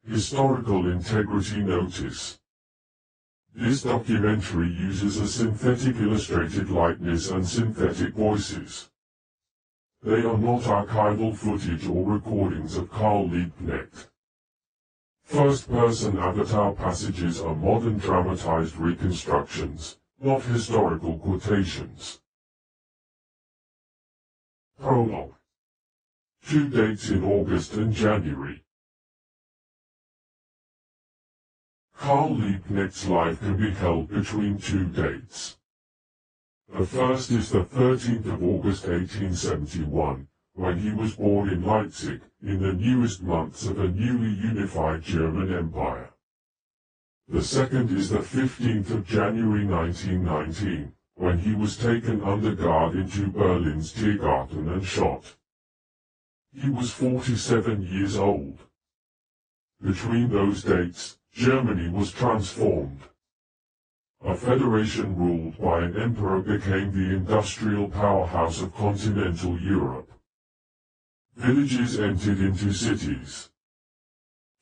Historical Integrity Notice. This documentary uses a synthetic illustrated likeness and synthetic voices. They are not archival footage or recordings of Karl Liebknecht. First-person avatar passages are modern dramatized reconstructions, not historical quotations. Prologue. 2 dates in August and January. Karl Liebknecht's life can be held between 2 dates. The first is the 13th of August 1871, when he was born in Leipzig, in the newest months of a newly unified German Empire. The second is the 15th of January 1919, when he was taken under guard into Berlin's Tiergarten and shot. He was 47 years old. Between those dates, Germany was transformed. A federation ruled by an emperor became the industrial powerhouse of continental Europe. Villages entered into cities.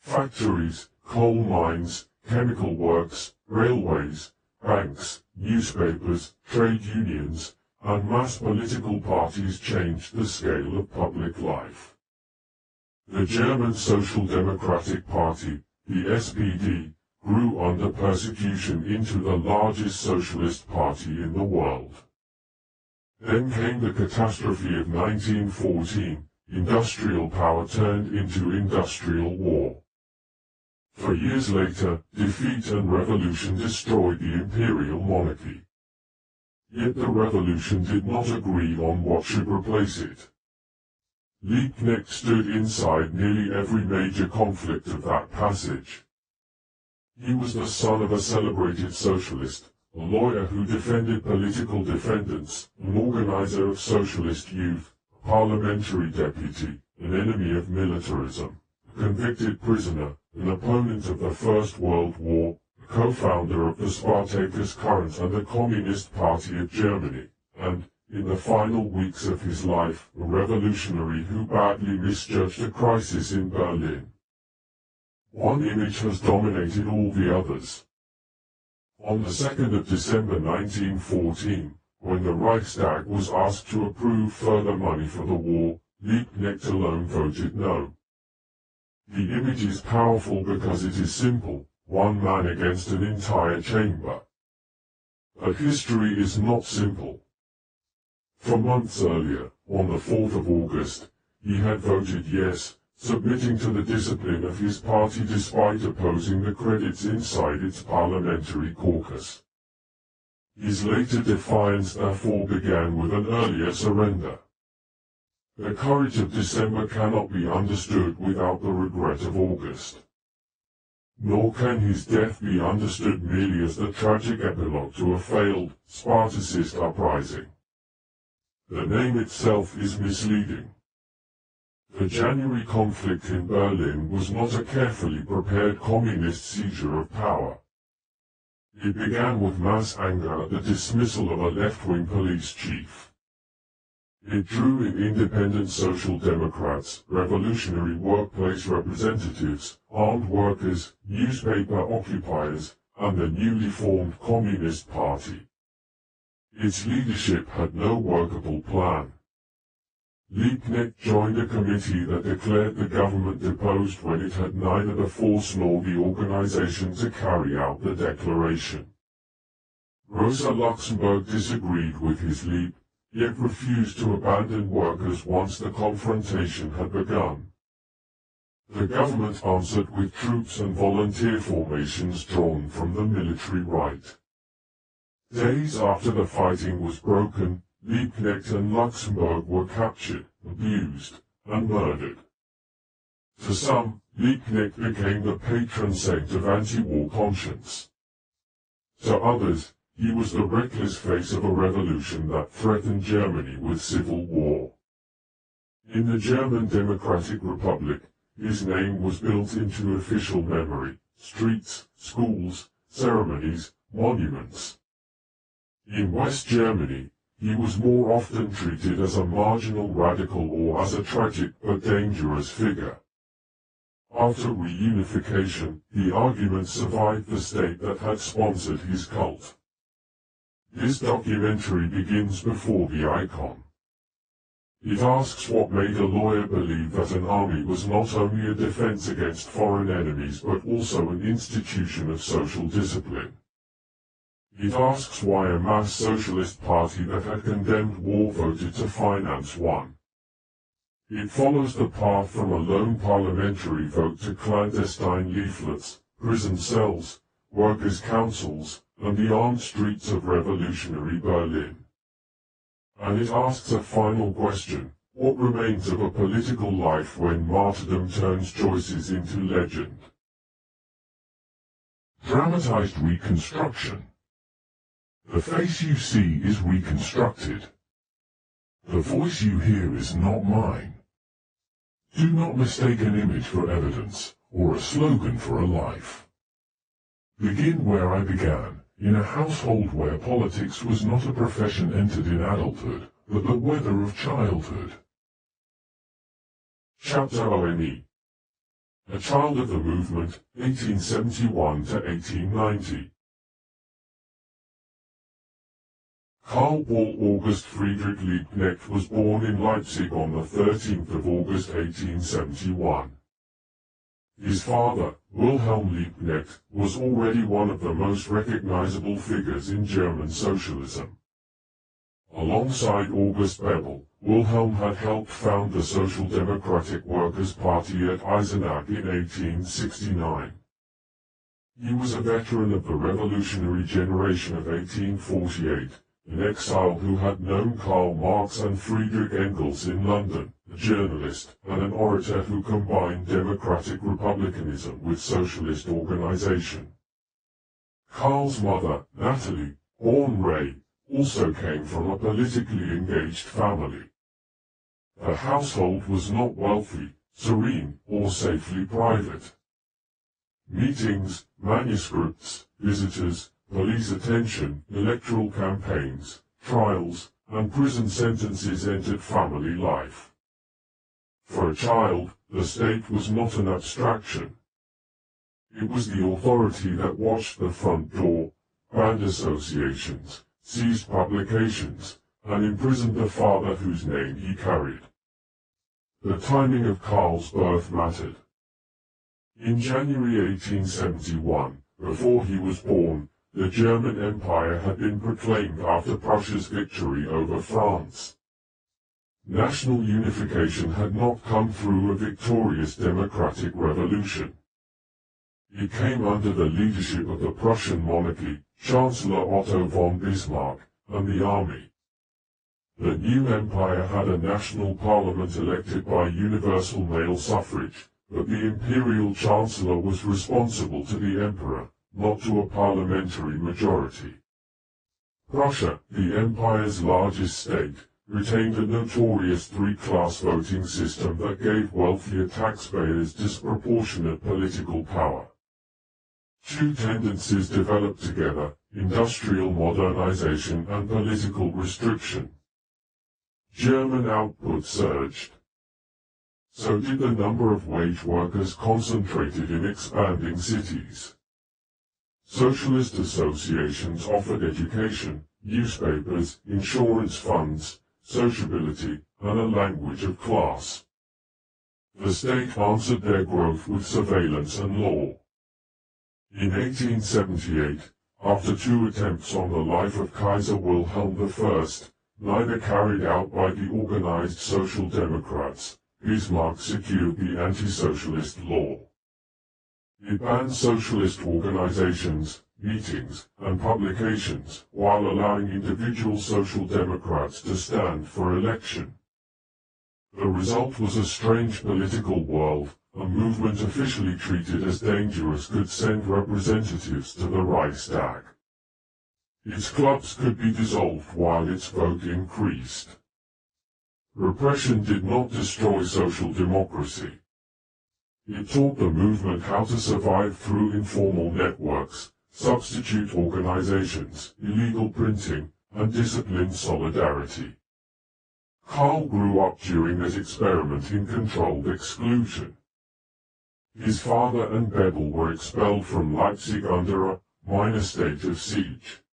Factories, coal mines, chemical works, railways, banks, newspapers, trade unions, and mass political parties changed the scale of public life. The German Social Democratic Party, the SPD, grew under persecution into the largest socialist party in the world. Then came the catastrophe of 1914, industrial power turned into industrial war. For years later, defeat and revolution destroyed the imperial monarchy. Yet the revolution did not agree on what should replace it. Liebknecht stood inside nearly every major conflict of that passage. He was the son of a celebrated socialist, a lawyer who defended political defendants, an organizer of socialist youth, a parliamentary deputy, an enemy of militarism, a convicted prisoner, an opponent of the First World War, a co-founder of the Spartacus Current and the Communist Party of Germany, and, in the final weeks of his life, a revolutionary who badly misjudged a crisis in Berlin. One image has dominated all the others. On the 2nd of December 1914, when the Reichstag was asked to approve further money for the war, Liebknecht alone voted no. The image is powerful because it is simple, one man against an entire chamber. But history is not simple. For months earlier, on the 4th of August, he had voted yes, submitting to the discipline of his party despite opposing the credits inside its parliamentary caucus. His later defiance therefore began with an earlier surrender. The courage of December cannot be understood without the regret of August. Nor can his death be understood merely as the tragic epilogue to a failed, Spartacist uprising. The name itself is misleading. The January conflict in Berlin was not a carefully prepared communist seizure of power. It began with mass anger at the dismissal of a left-wing police chief. It drew in independent social democrats, revolutionary workplace representatives, armed workers, newspaper occupiers, and the newly formed Communist Party. Its leadership had no workable plan. Liebknecht joined a committee that declared the government deposed when it had neither the force nor the organization to carry out the declaration. Rosa Luxemburg disagreed with his leap, yet refused to abandon workers once the confrontation had begun. The government answered with troops and volunteer formations drawn from the military right. Days after the fighting was broken, Liebknecht and Luxemburg were captured, abused, and murdered. To some, Liebknecht became the patron saint of anti-war conscience. To others, he was the reckless face of a revolution that threatened Germany with civil war. In the German Democratic Republic, his name was built into official memory, streets, schools, ceremonies, monuments. In West Germany, he was more often treated as a marginal radical or as a tragic but dangerous figure. After reunification, the argument survived the state that had sponsored his cult. This documentary begins before the icon. It asks what made a lawyer believe that an army was not only a defense against foreign enemies but also an institution of social discipline. It asks why a mass socialist party that had condemned war voted to finance one. It follows the path from a lone parliamentary vote to clandestine leaflets, prison cells, workers' councils, and the armed streets of revolutionary Berlin. And it asks a final question: what remains of a political life when martyrdom turns choices into legend? Dramatized reconstruction. The face you see is reconstructed. The voice you hear is not mine. Do not mistake an image for evidence, or a slogan for a life. Begin where I began, in a household where politics was not a profession entered in adulthood, but the weather of childhood. Chapter ONE. A child of the movement, 1871 to 1890. Karl August Friedrich Liebknecht was born in Leipzig on the 13th of August 1871. His father, Wilhelm Liebknecht, was already one of the most recognizable figures in German socialism. Alongside August Bebel, Wilhelm had helped found the Social Democratic Workers' Party at Eisenach in 1869. He was a veteran of the revolutionary generation of 1848, an exile who had known Karl Marx and Friedrich Engels in London, a journalist, and an orator who combined democratic republicanism with socialist organization. Karl's mother, Natalie, born Ray, also came from a politically engaged family. Her household was not wealthy, serene, or safely private. Meetings, manuscripts, visitors, police attention, electoral campaigns, trials, and prison sentences entered family life. For a child, the state was not an abstraction. It was the authority that watched the front door, banned associations, seized publications, and imprisoned the father whose name he carried. The timing of Karl's birth mattered. In January 1871, before he was born, the German Empire had been proclaimed after Prussia's victory over France. National unification had not come through a victorious democratic revolution. It came under the leadership of the Prussian monarchy, Chancellor Otto von Bismarck, and the army. The new empire had a national parliament elected by universal male suffrage, but the imperial chancellor was responsible to the emperor, not to a parliamentary majority. Prussia, the empire's largest state, retained a notorious three-class voting system that gave wealthier taxpayers disproportionate political power. Two tendencies developed together: industrial modernization and political restriction. German output surged. So did the number of wage workers concentrated in expanding cities. Socialist associations offered education, newspapers, insurance funds, sociability, and a language of class. The state answered their growth with surveillance and law. In 1878, after two attempts on the life of Kaiser Wilhelm I, neither carried out by the organized Social Democrats, Bismarck secured the anti-socialist law. It banned socialist organizations, meetings, and publications, while allowing individual Social Democrats to stand for election. The result was a strange political world. A movement officially treated as dangerous could send representatives to the Reichstag. Its clubs could be dissolved while its vote increased. Repression did not destroy social democracy. It taught the movement how to survive through informal networks, substitute organizations, illegal printing, and disciplined solidarity. Karl grew up during that experiment in controlled exclusion. His father and Bebel were expelled from Leipzig under a minor state of siege.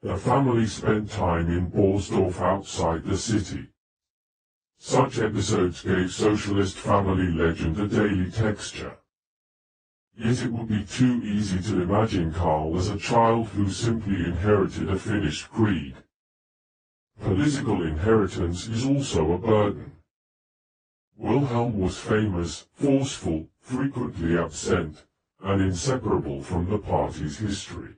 The family spent time in Borsdorf outside the city. Such episodes gave socialist family legend a daily texture. Yet it would be too easy to imagine Karl as a child who simply inherited a finished creed. Political inheritance is also a burden. Wilhelm was famous, forceful, frequently absent, and inseparable from the party's history.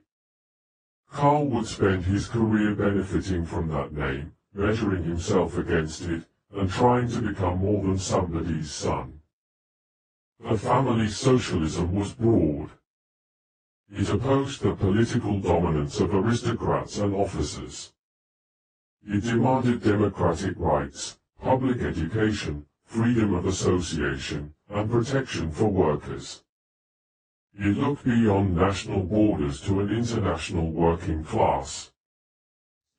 Karl would spend his career benefiting from that name, measuring himself against it, and trying to become more than somebody's son. The family's socialism was broad. It opposed the political dominance of aristocrats and officers. It demanded democratic rights, public education, freedom of association, and protection for workers. It looked beyond national borders to an international working class.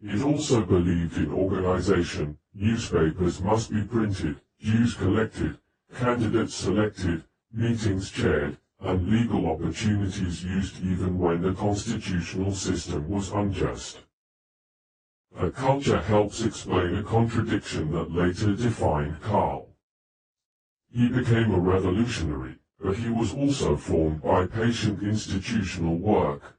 It also believed in organization. Newspapers must be printed, dues collected, candidates selected, meetings chaired, and legal opportunities used even when the constitutional system was unjust. The culture helps explain a contradiction that later defined Karl. He became a revolutionary, but he was also formed by patient institutional work.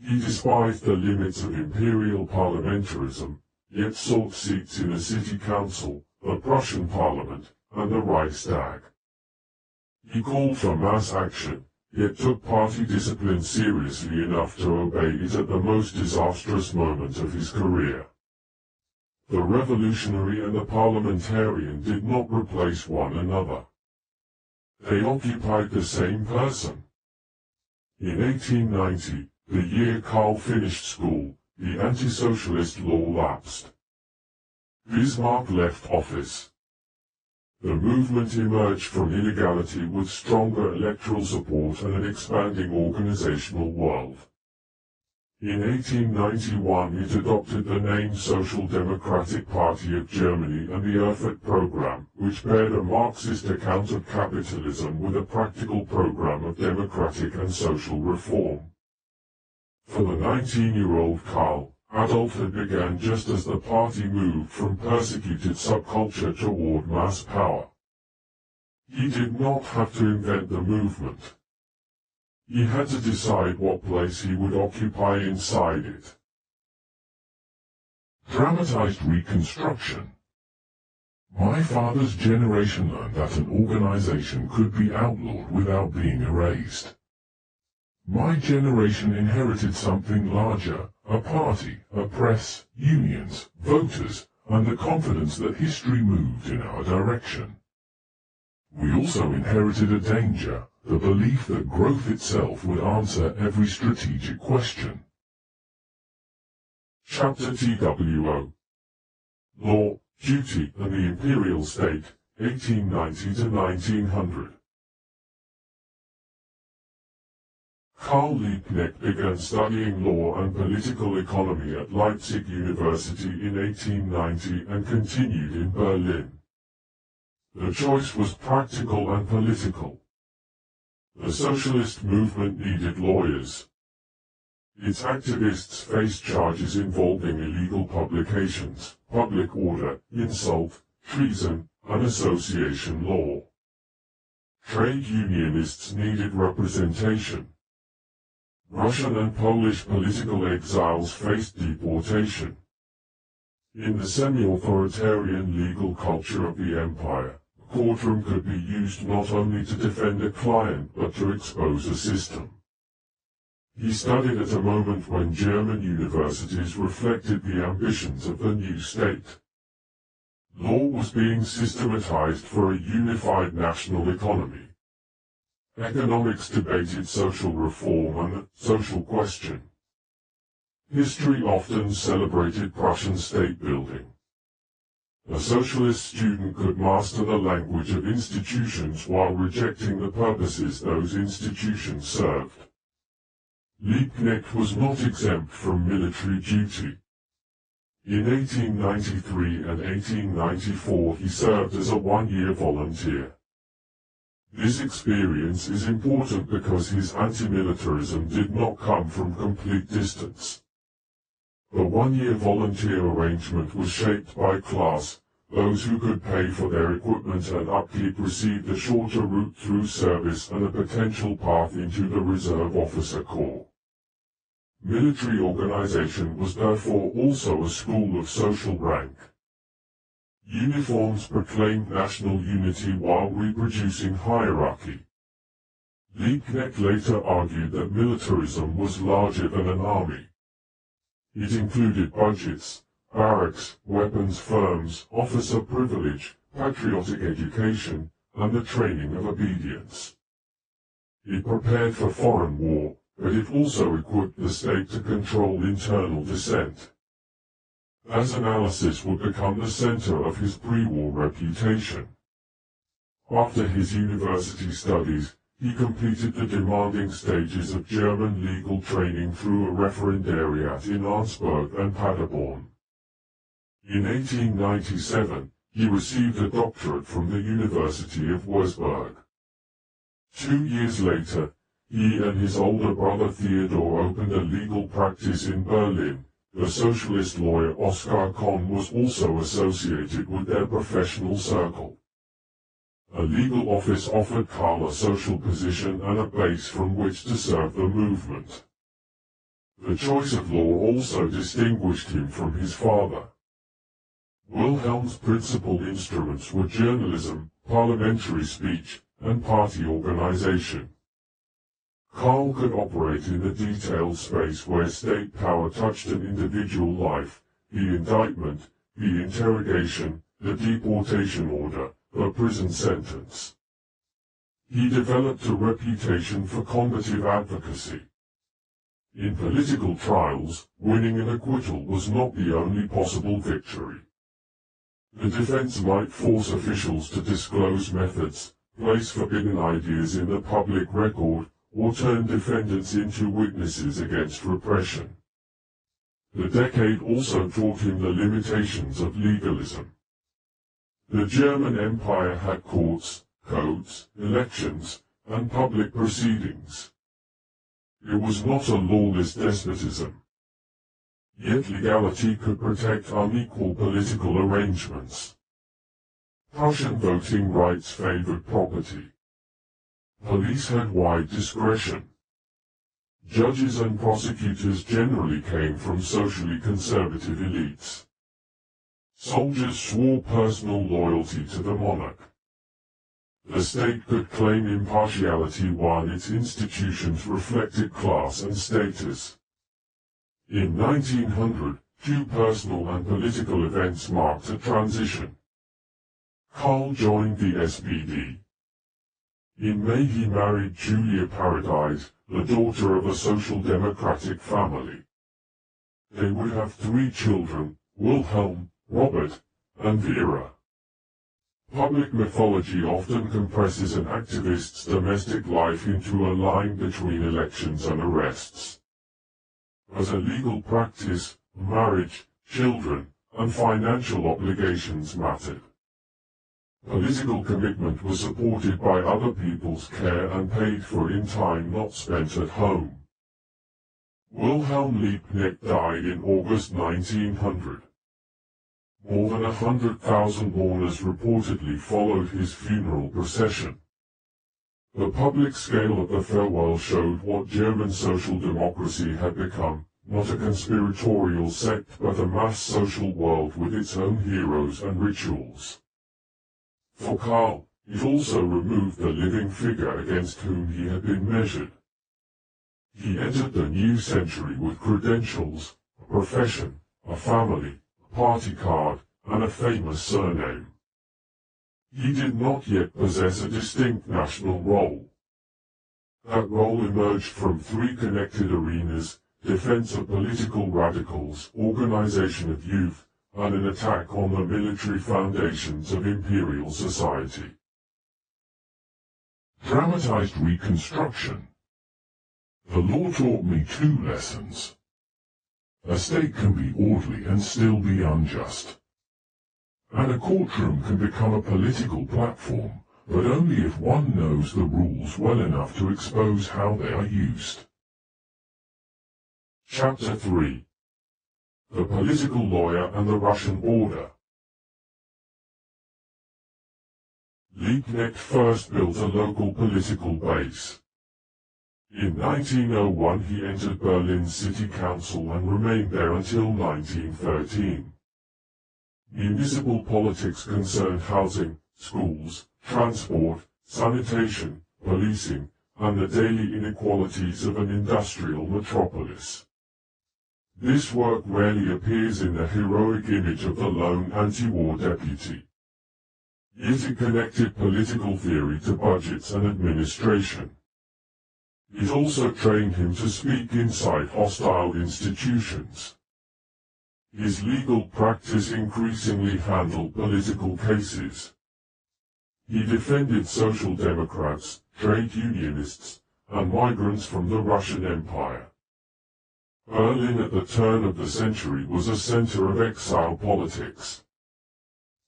He despised the limits of imperial parliamentarism, yet sought seats in a city council, the Prussian parliament, and the Reichstag. He called for mass action, yet took party discipline seriously enough to obey it at the most disastrous moment of his career. The revolutionary and the parliamentarian did not replace one another. They occupied the same person. In 1890, the year Karl finished school, the anti-socialist law lapsed. Bismarck left office. The movement emerged from illegality with stronger electoral support and an expanding organizational world. In 1891 it adopted the name Social Democratic Party of Germany and the Erfurt Program, which paired a Marxist account of capitalism with a practical program of democratic and social reform. For the 19-year-old Karl, adulthood began just as the party moved from persecuted subculture toward mass power. He did not have to invent the movement. He had to decide what place he would occupy inside it. Dramatized reconstruction. My father's generation learned that an organization could be outlawed without being erased. My generation inherited something larger, a party, a press, unions, voters, and the confidence that history moved in our direction. We also inherited a danger, the belief that growth itself would answer every strategic question. Chapter TWO. Law, Duty and the Imperial State, 1890 to 1900. Karl Liebknecht began studying law and political economy at Leipzig University in 1890 and continued in Berlin. The choice was practical and political. The socialist movement needed lawyers. Its activists faced charges involving illegal publications, public order, insult, treason, and association law. Trade unionists needed representation. Russian and Polish political exiles faced deportation. In the semi-authoritarian legal culture of the empire, the courtroom could be used not only to defend a client but to expose a system. He studied at a moment when German universities reflected the ambitions of the new state. Law was being systematized for a unified national economy. Economics debated social reform and the social question. History often celebrated Prussian state building. A socialist student could master the language of institutions while rejecting the purposes those institutions served. Liebknecht was not exempt from military duty. In 1893 and 1894 he served as a one-year volunteer. This experience is important because his anti-militarism did not come from complete distance. The one-year volunteer arrangement was shaped by class. Those who could pay for their equipment and upkeep received a shorter route through service and a potential path into the Reserve Officer Corps. Military organization was therefore also a school of social rank. Uniforms proclaimed national unity while reproducing hierarchy. Liebknecht later argued that militarism was larger than an army. It included budgets, barracks, weapons firms, officer privilege, patriotic education, and the training of obedience. It prepared for foreign war, but it also equipped the state to control internal dissent. That analysis would become the center of his pre-war reputation. After his university studies, he completed the demanding stages of German legal training through a referendariat in Arnsberg and Paderborn. In 1897, he received a doctorate from the University of Wurzburg. 2 years later, he and his older brother Theodor opened a legal practice in Berlin. The socialist lawyer Oskar Kohn was also associated with their professional circle. A legal office offered Karl a social position and a base from which to serve the movement. The choice of law also distinguished him from his father. Wilhelm's principal instruments were journalism, parliamentary speech, and party organization. Karl could operate in the detailed space where state power touched an individual life, the indictment, the interrogation, the deportation order, the prison sentence. He developed a reputation for combative advocacy. In political trials, winning an acquittal was not the only possible victory. The defense might force officials to disclose methods, place forbidden ideas in the public record, or turn defendants into witnesses against repression. The decade also taught him the limitations of legalism. The German Empire had courts, codes, elections, and public proceedings. It was not a lawless despotism. Yet legality could protect unequal political arrangements. Prussian voting rights favored property. Police had wide discretion. Judges and prosecutors generally came from socially conservative elites. Soldiers swore personal loyalty to the monarch. The state could claim impartiality while its institutions reflected class and status. In 1900, 2 personal and political events marked a transition. Karl joined the SPD. In May he married Julia Paradise, the daughter of a social democratic family. They would have 3 children, Wilhelm, Robert, and Vera. Public mythology often compresses an activist's domestic life into a line between elections and arrests. As a legal practice, marriage, children, and financial obligations mattered. Political commitment was supported by other people's care and paid for in time not spent at home. Wilhelm Liebknecht died in August 1900. More than 100,000 mourners reportedly followed his funeral procession. The public scale of the farewell showed what German social democracy had become, not a conspiratorial sect but a mass social world with its own heroes and rituals. For Karl, it also removed the living figure against whom he had been measured. He entered the new century with credentials, a profession, a family, a party card, and a famous surname. He did not yet possess a distinct national role. That role emerged from 3 connected arenas: defense of political radicals, organization of youth, and an attack on the military foundations of imperial society. Dramatized reconstruction. The law taught me 2 lessons. A state can be orderly and still be unjust. And a courtroom can become a political platform but only if one knows the rules well enough to expose how they are used. Chapter 3. The Political Lawyer and the Russian Border. Liebknecht first built a local political base. In 1901 he entered Berlin's city council and remained there until 1913. Municipal politics concerned housing, schools, transport, sanitation, policing, and the daily inequalities of an industrial metropolis. This work rarely appears in the heroic image of the lone anti-war deputy. Yet it connected political theory to budgets and administration. It also trained him to speak inside hostile institutions. His legal practice increasingly handled political cases. He defended social democrats, trade unionists, and migrants from the Russian Empire. Berlin at the turn of the century was a center of exile politics.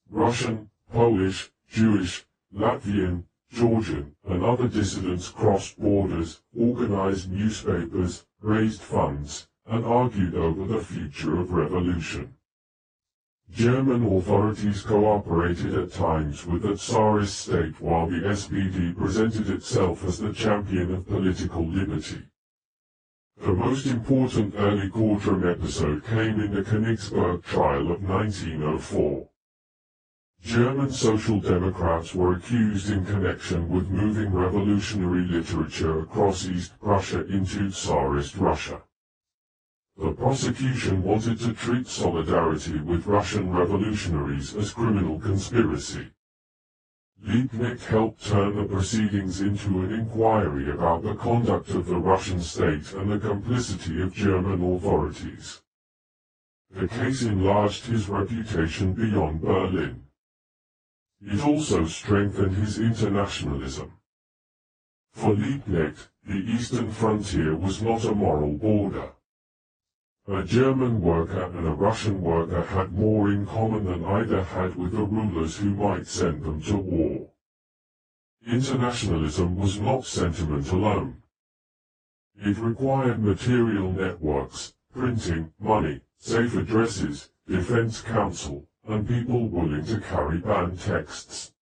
Russian, Polish, Jewish, Latvian, Georgian, and other dissidents crossed borders, organized newspapers, raised funds, and argued over the future of revolution. German authorities cooperated at times with the Tsarist state while the SPD presented itself as the champion of political liberty. The most important early courtroom episode came in the Königsberg trial of 1904. German Social Democrats were accused in connection with moving revolutionary literature across East Prussia into Tsarist Russia. The prosecution wanted to treat solidarity with Russian revolutionaries as criminal conspiracy. Liebknecht helped turn the proceedings into an inquiry about the conduct of the Russian state and the complicity of German authorities. The case enlarged his reputation beyond Berlin. It also strengthened his internationalism. For Liebknecht, the eastern frontier was not a moral border. A German worker and a Russian worker had more in common than either had with the rulers who might send them to war. Internationalism was not sentiment alone. It required material networks, printing, money, safe addresses, defense counsel, and people willing to carry banned texts.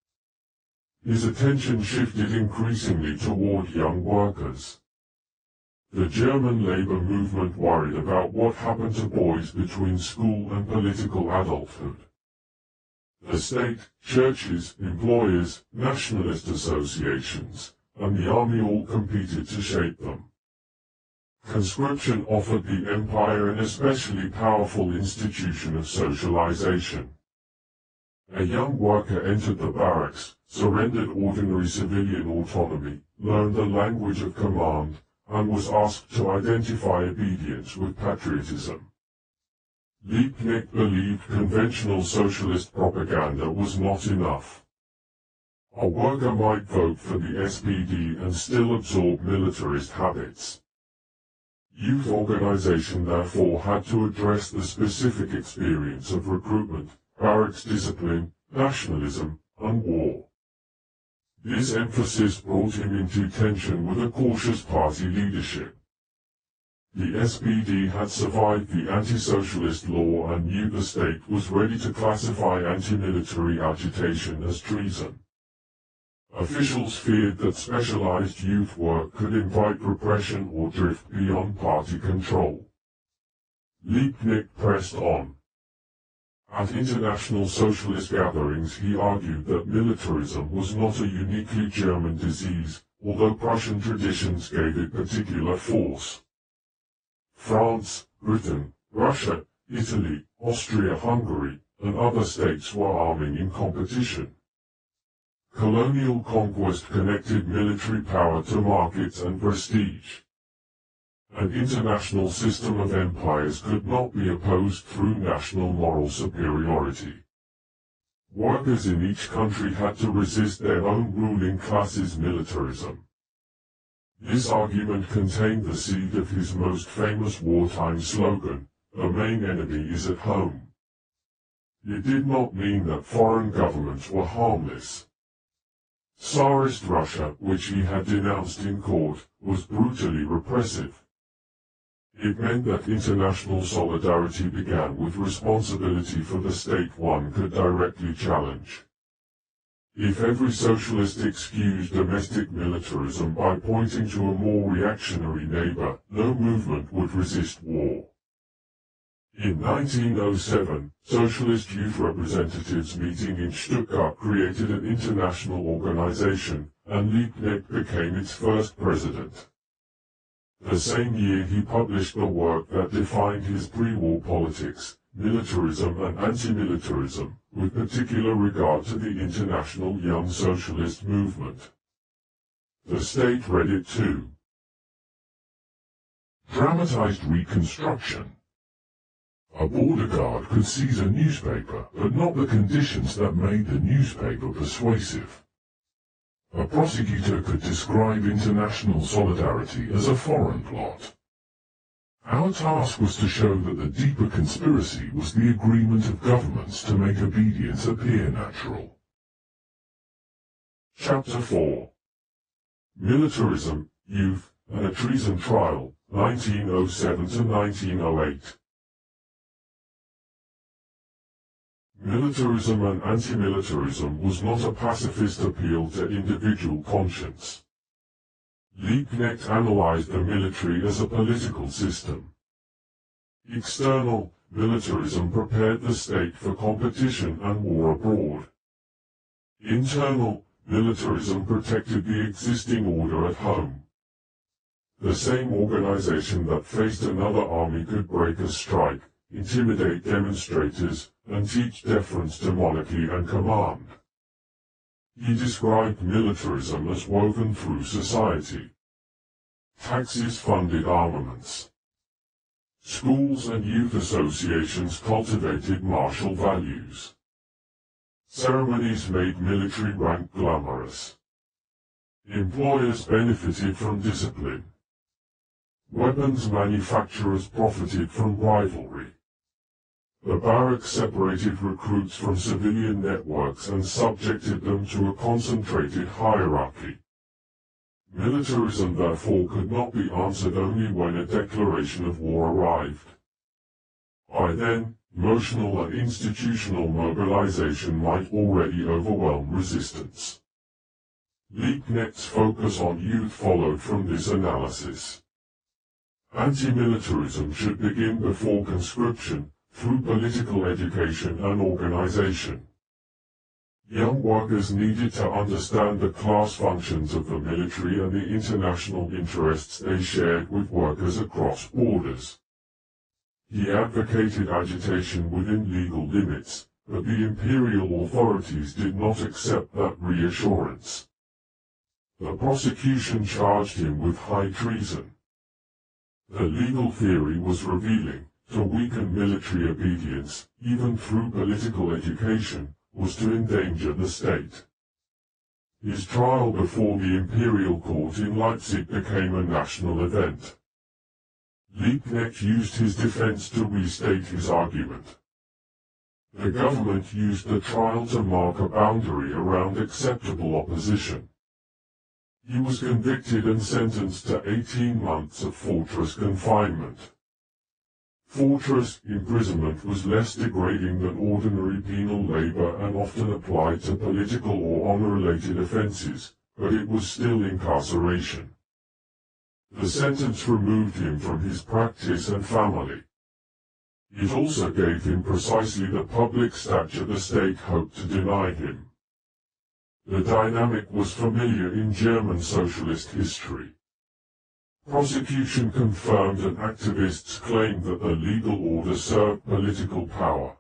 His attention shifted increasingly toward young workers. The German labor movement worried about what happened to boys between school and political adulthood. The state, churches, employers, nationalist associations, and the army all competed to shape them. Conscription offered the empire an especially powerful institution of socialization. A young worker entered the barracks, surrendered ordinary civilian autonomy, learned the language of command, and was asked to identify obedience with patriotism. Liebknecht believed conventional socialist propaganda was not enough. A worker might vote for the SPD and still absorb militarist habits. Youth organization therefore had to address the specific experience of recruitment, barracks discipline, nationalism, and war. This emphasis brought him into tension with a cautious party leadership. The SPD had survived the anti-socialist law and knew the state was ready to classify anti-military agitation as treason. Officials feared that specialized youth work could invite repression or drift beyond party control. Liebknecht pressed on. At international socialist gatherings he argued that militarism was not a uniquely German disease, although Prussian traditions gave it particular force. France, Britain, Russia, Italy, Austria-Hungary, and other states were arming in competition. Colonial conquest connected military power to markets and prestige. An international system of empires could not be opposed through national moral superiority. Workers in each country had to resist their own ruling class's militarism. This argument contained the seed of his most famous wartime slogan, "The main enemy is at home." It did not mean that foreign governments were harmless. Tsarist Russia, which he had denounced in court, was brutally repressive. It meant that international solidarity began with responsibility for the state one could directly challenge. If every socialist excused domestic militarism by pointing to a more reactionary neighbor, no movement would resist war. In 1907, socialist youth representatives meeting in Stuttgart created an international organization, and Liebknecht became its first president. The same year he published the work that defined his pre-war politics, Militarism and Anti-Militarism, with particular regard to the international Young Socialist movement. The state read it too. Dramatized reconstruction. A border guard could seize a newspaper, but not the conditions that made the newspaper persuasive. A prosecutor could describe international solidarity as a foreign plot. Our task was to show that the deeper conspiracy was the agreement of governments to make obedience appear natural. Chapter 4. Militarism, Youth, and a Treason Trial, 1907 to 1908. Militarism and anti-militarism was not a pacifist appeal to individual conscience. Liebknecht analyzed the military as a political system. External, militarism prepared the state for competition and war abroad. Internal, militarism protected the existing order at home. The same organization that faced another army could break a strike, intimidate demonstrators, and teach deference to monarchy and command. He described militarism as woven through society. Taxes funded armaments. Schools and youth associations cultivated martial values. Ceremonies made military rank glamorous. Employers benefited from discipline. Weapons manufacturers profited from rivalry. The barracks separated recruits from civilian networks and subjected them to a concentrated hierarchy. Militarism therefore could not be answered only when a declaration of war arrived. By then, emotional and institutional mobilization might already overwhelm resistance. Liebknecht's focus on youth followed from this analysis. Anti-militarism should begin before conscription, through political education and organization. Young workers needed to understand the class functions of the military and the international interests they shared with workers across borders. He advocated agitation within legal limits, but the imperial authorities did not accept that reassurance. The prosecution charged him with high treason. The legal theory was revealing. To weaken military obedience, even through political education, was to endanger the state. His trial before the imperial court in Leipzig became a national event. Liebknecht used his defense to restate his argument. The government used the trial to mark a boundary around acceptable opposition. He was convicted and sentenced to 18 months of fortress confinement. Fortress imprisonment was less degrading than ordinary penal labor and often applied to political or honor-related offenses, but it was still incarceration. The sentence removed him from his practice and family. It also gave him precisely the public stature the state hoped to deny him. The dynamic was familiar in German socialist history. Prosecution confirmed and activists claimed that the legal order served political power.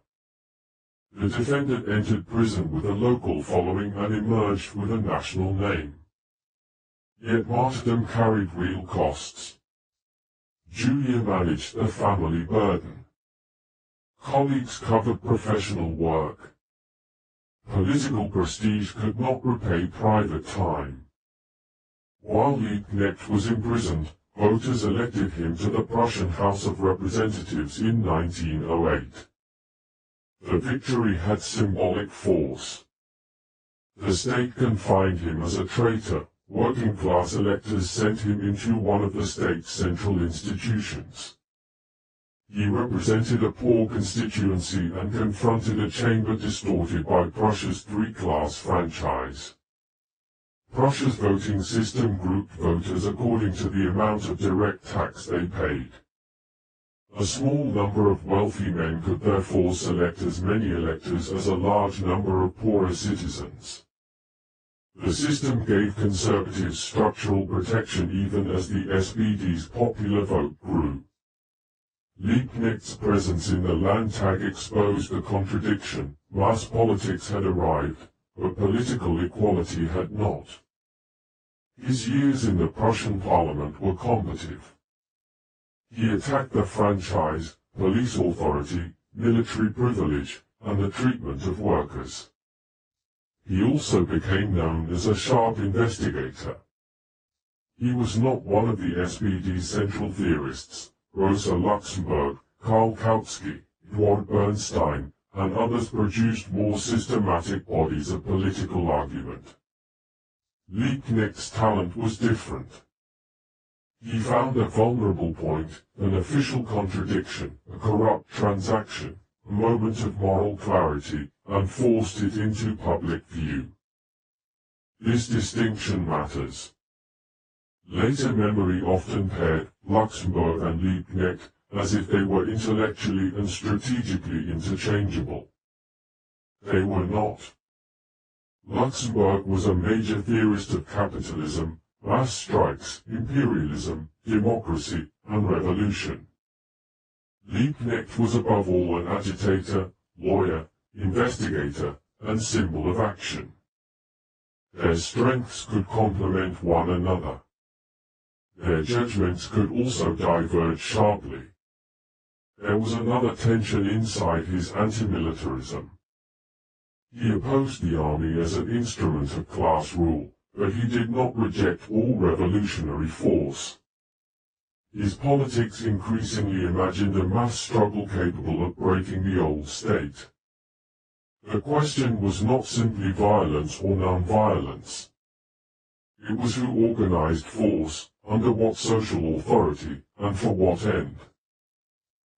The defendant entered prison with a local following and emerged with a national name. Yet martyrdom carried real costs. Julia managed the family burden. Colleagues covered professional work. Political prestige could not repay private time. While Liebknecht was imprisoned, voters elected him to the Prussian House of Representatives in 1908. The victory had symbolic force. The state confined him as a traitor. Working-class electors sent him into one of the state's central institutions. He represented a poor constituency and confronted a chamber distorted by Prussia's three-class franchise. Prussia's voting system grouped voters according to the amount of direct tax they paid. A small number of wealthy men could therefore select as many electors as a large number of poorer citizens. The system gave conservatives structural protection even as the SPD's popular vote grew. Liebknecht's presence in the Landtag exposed the contradiction. Mass politics had arrived, but political equality had not. His years in the Prussian parliament were combative. He attacked the franchise, police authority, military privilege, and the treatment of workers. He also became known as a sharp investigator. He was not one of the SPD's central theorists. Rosa Luxemburg, Karl Kautsky, Eduard Bernstein, and others produced more systematic bodies of political argument. Liebknecht's talent was different. He found a vulnerable point, an official contradiction, a corrupt transaction, a moment of moral clarity, and forced it into public view. This distinction matters. Later memory often paired Luxemburg and Liebknecht as if they were intellectually and strategically interchangeable. They were not. Luxemburg was a major theorist of capitalism, mass strikes, imperialism, democracy, and revolution. Liebknecht was above all an agitator, lawyer, investigator, and symbol of action. Their strengths could complement one another. Their judgments could also diverge sharply. There was another tension inside his anti-militarism. He opposed the army as an instrument of class rule, but he did not reject all revolutionary force. His politics increasingly imagined a mass struggle capable of breaking the old state. The question was not simply violence or non-violence. It was who organized force, under what social authority, and for what end.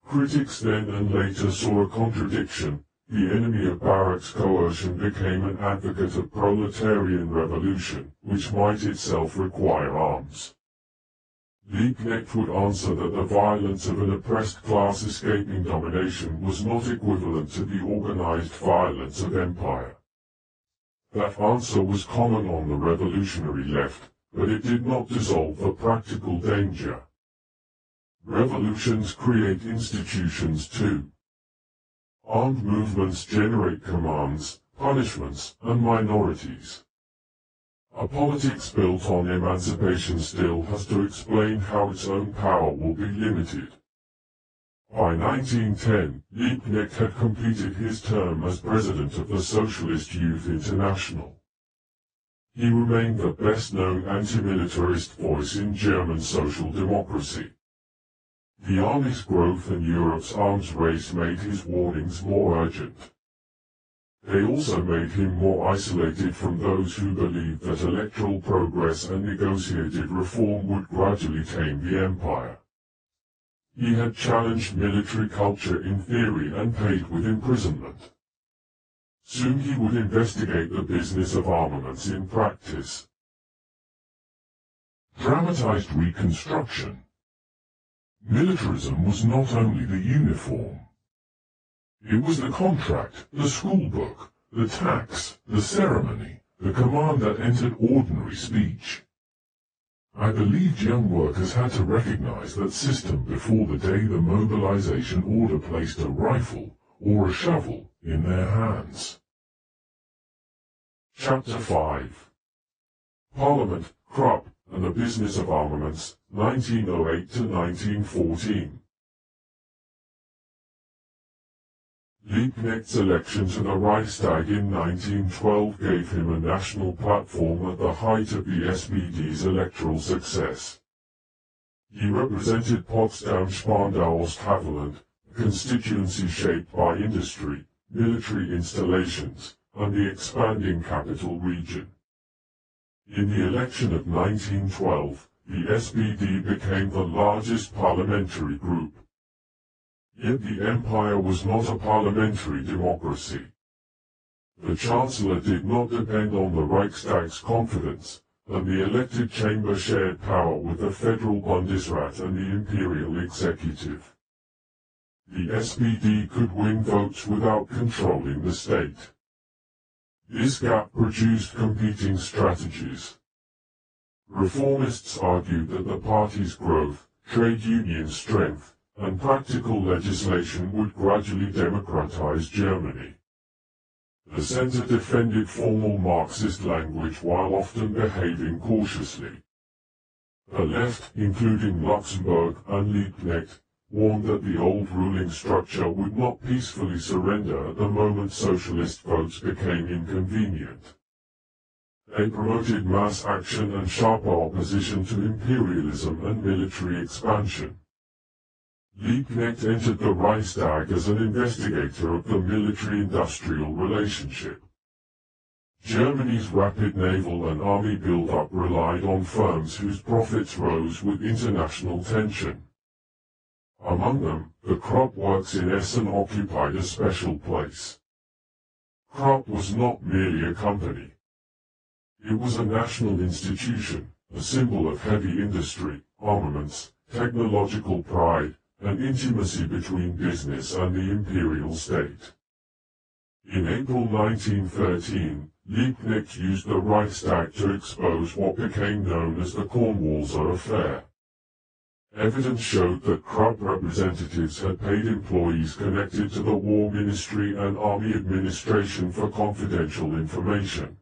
Critics then and later saw a contradiction. The enemy of barracks coercion became an advocate of proletarian revolution, which might itself require arms. Liebknecht would answer that the violence of an oppressed class escaping domination was not equivalent to the organized violence of empire. That answer was common on the revolutionary left, but it did not dissolve the practical danger. Revolutions create institutions too. Armed movements generate commands, punishments, and minorities. A politics built on emancipation still has to explain how its own power will be limited. By 1910, Liebknecht had completed his term as president of the Socialist Youth International. He remained the best-known anti-militarist voice in German social democracy. The army's growth and Europe's arms race made his warnings more urgent. They also made him more isolated from those who believed that electoral progress and negotiated reform would gradually tame the empire. He had challenged military culture in theory and paid with imprisonment. Soon he would investigate the business of armaments in practice. Dramatized reconstruction. Militarism was not only the uniform. It was the contract, the school book, the tax, the ceremony, the command that entered ordinary speech. I believed young workers had to recognize that system before the day the mobilization order placed a rifle or a shovel in their hands. Chapter 5. Parliament, Krupp, and the Business of Armaments, 1908 to 1914. Liebknecht's election to the Reichstag in 1912 gave him a national platform at the height of the SPD's electoral success. He represented Potsdam-Spandau-Osthavelland, a constituency shaped by industry, military installations, and the expanding capital region. In the election of 1912, the SPD became the largest parliamentary group. Yet the empire was not a parliamentary democracy. The Chancellor did not depend on the Reichstag's confidence, and the elected chamber shared power with the federal Bundesrat and the imperial executive. The SPD could win votes without controlling the state. This gap produced competing strategies. Reformists argued that the party's growth, trade union strength, and practical legislation would gradually democratize Germany. The center defended formal Marxist language while often behaving cautiously. The left, including Luxemburg and Liebknecht, warned that the old ruling structure would not peacefully surrender at the moment socialist votes became inconvenient. They promoted mass action and sharper opposition to imperialism and military expansion. Liebknecht entered the Reichstag as an investigator of the military-industrial relationship. Germany's rapid naval and army build-up relied on firms whose profits rose with international tension. Among them, the Krupp works in Essen occupied a special place. Krupp was not merely a company. It was a national institution, a symbol of heavy industry, armaments, technological pride, and intimacy between business and the imperial state. In April 1913, Liebknecht used the Reichstag to expose what became known as the Kornwalser affair. Evidence showed that Krupp representatives had paid employees connected to the War Ministry and Army Administration for confidential information.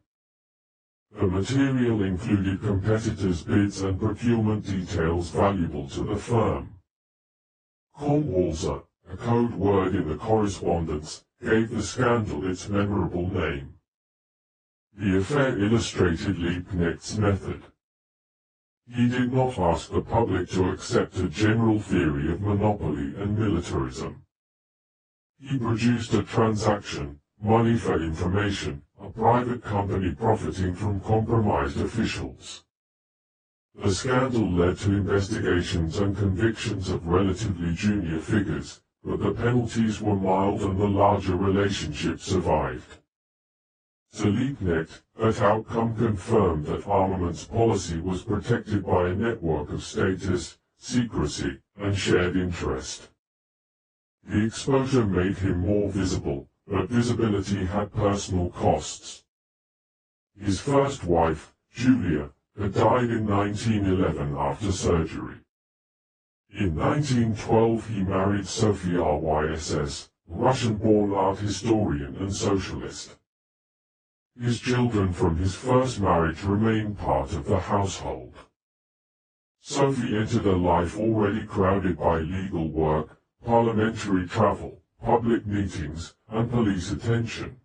The material included competitors' bids and procurement details valuable to the firm. Kornwalser, a code word in the correspondence, gave the scandal its memorable name. The affair illustrated Liebknecht's method. He did not ask the public to accept a general theory of monopoly and militarism. He produced a transaction, money for information, a private company profiting from compromised officials. The scandal led to investigations and convictions of relatively junior figures, but the penalties were mild and the larger relationship survived. To Liebknecht, that outcome confirmed that armaments policy was protected by a network of status, secrecy, and shared interest. The exposure made him more visible, but visibility had personal costs. His first wife, Julia, had died in 1911 after surgery. In 1912 he married Sophie Ryss, Russian-born art historian and socialist. His children from his first marriage remained part of the household. Sophie entered a life already crowded by legal work, parliamentary travel, public meetings, and police attention.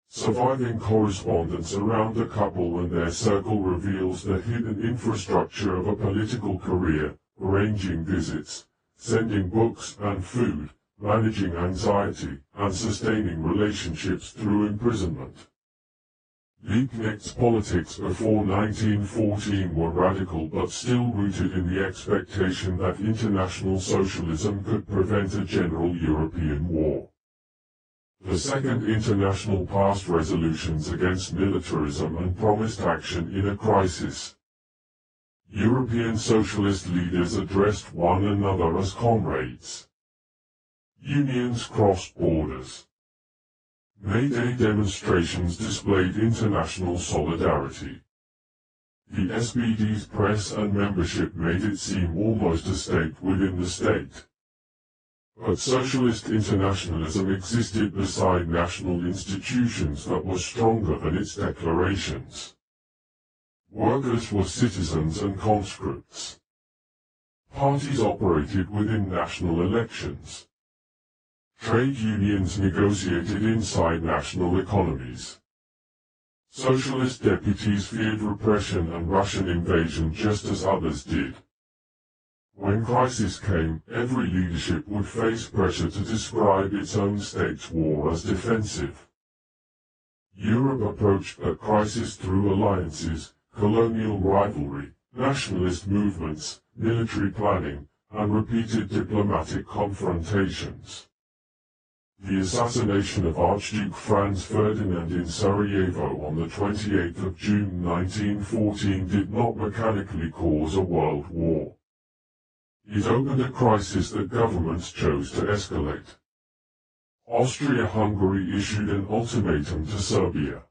Surviving correspondence around the couple and their circle reveals the hidden infrastructure of a political career, arranging visits, sending books and food, managing anxiety, and sustaining relationships through imprisonment. Liebknecht's politics before 1914 were radical but still rooted in the expectation that international socialism could prevent a general European war. The Second International passed resolutions against militarism and promised action in a crisis. European socialist leaders addressed one another as comrades. Unions crossed borders. May Day demonstrations displayed international solidarity. The SPD's press and membership made it seem almost a state within the state. But socialist internationalism existed beside national institutions that were stronger than its declarations. Workers were citizens and conscripts. Parties operated within national elections. Trade unions negotiated inside national economies. Socialist deputies feared repression and Russian invasion just as others did. When crisis came, every leadership would face pressure to describe its own state's war as defensive. Europe approached the crisis through alliances, colonial rivalry, nationalist movements, military planning, and repeated diplomatic confrontations. The assassination of Archduke Franz Ferdinand in Sarajevo on the 28th of June 1914 did not mechanically cause a world war. It opened a crisis that governments chose to escalate. Austria-Hungary issued an ultimatum to Serbia.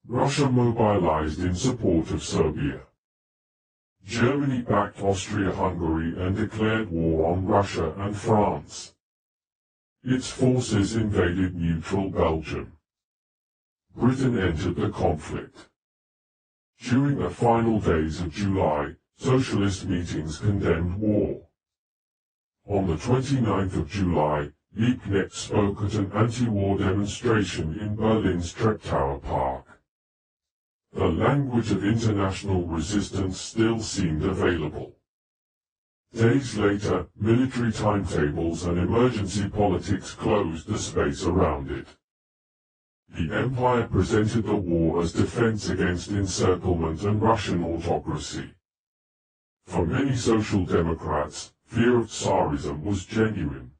Russia mobilized in support of Serbia. Germany backed Austria-Hungary and declared war on Russia and France. Its forces invaded neutral Belgium. Britain entered the conflict. During the final days of July, socialist meetings condemned war. On the 29th of July, Liebknecht spoke at an anti-war demonstration in Berlin's Treptower Park. The language of international resistance still seemed available. Days later, military timetables and emergency politics closed the space around it. The empire presented the war as defense against encirclement and Russian autocracy. For many social democrats, fear of Tsarism was genuine.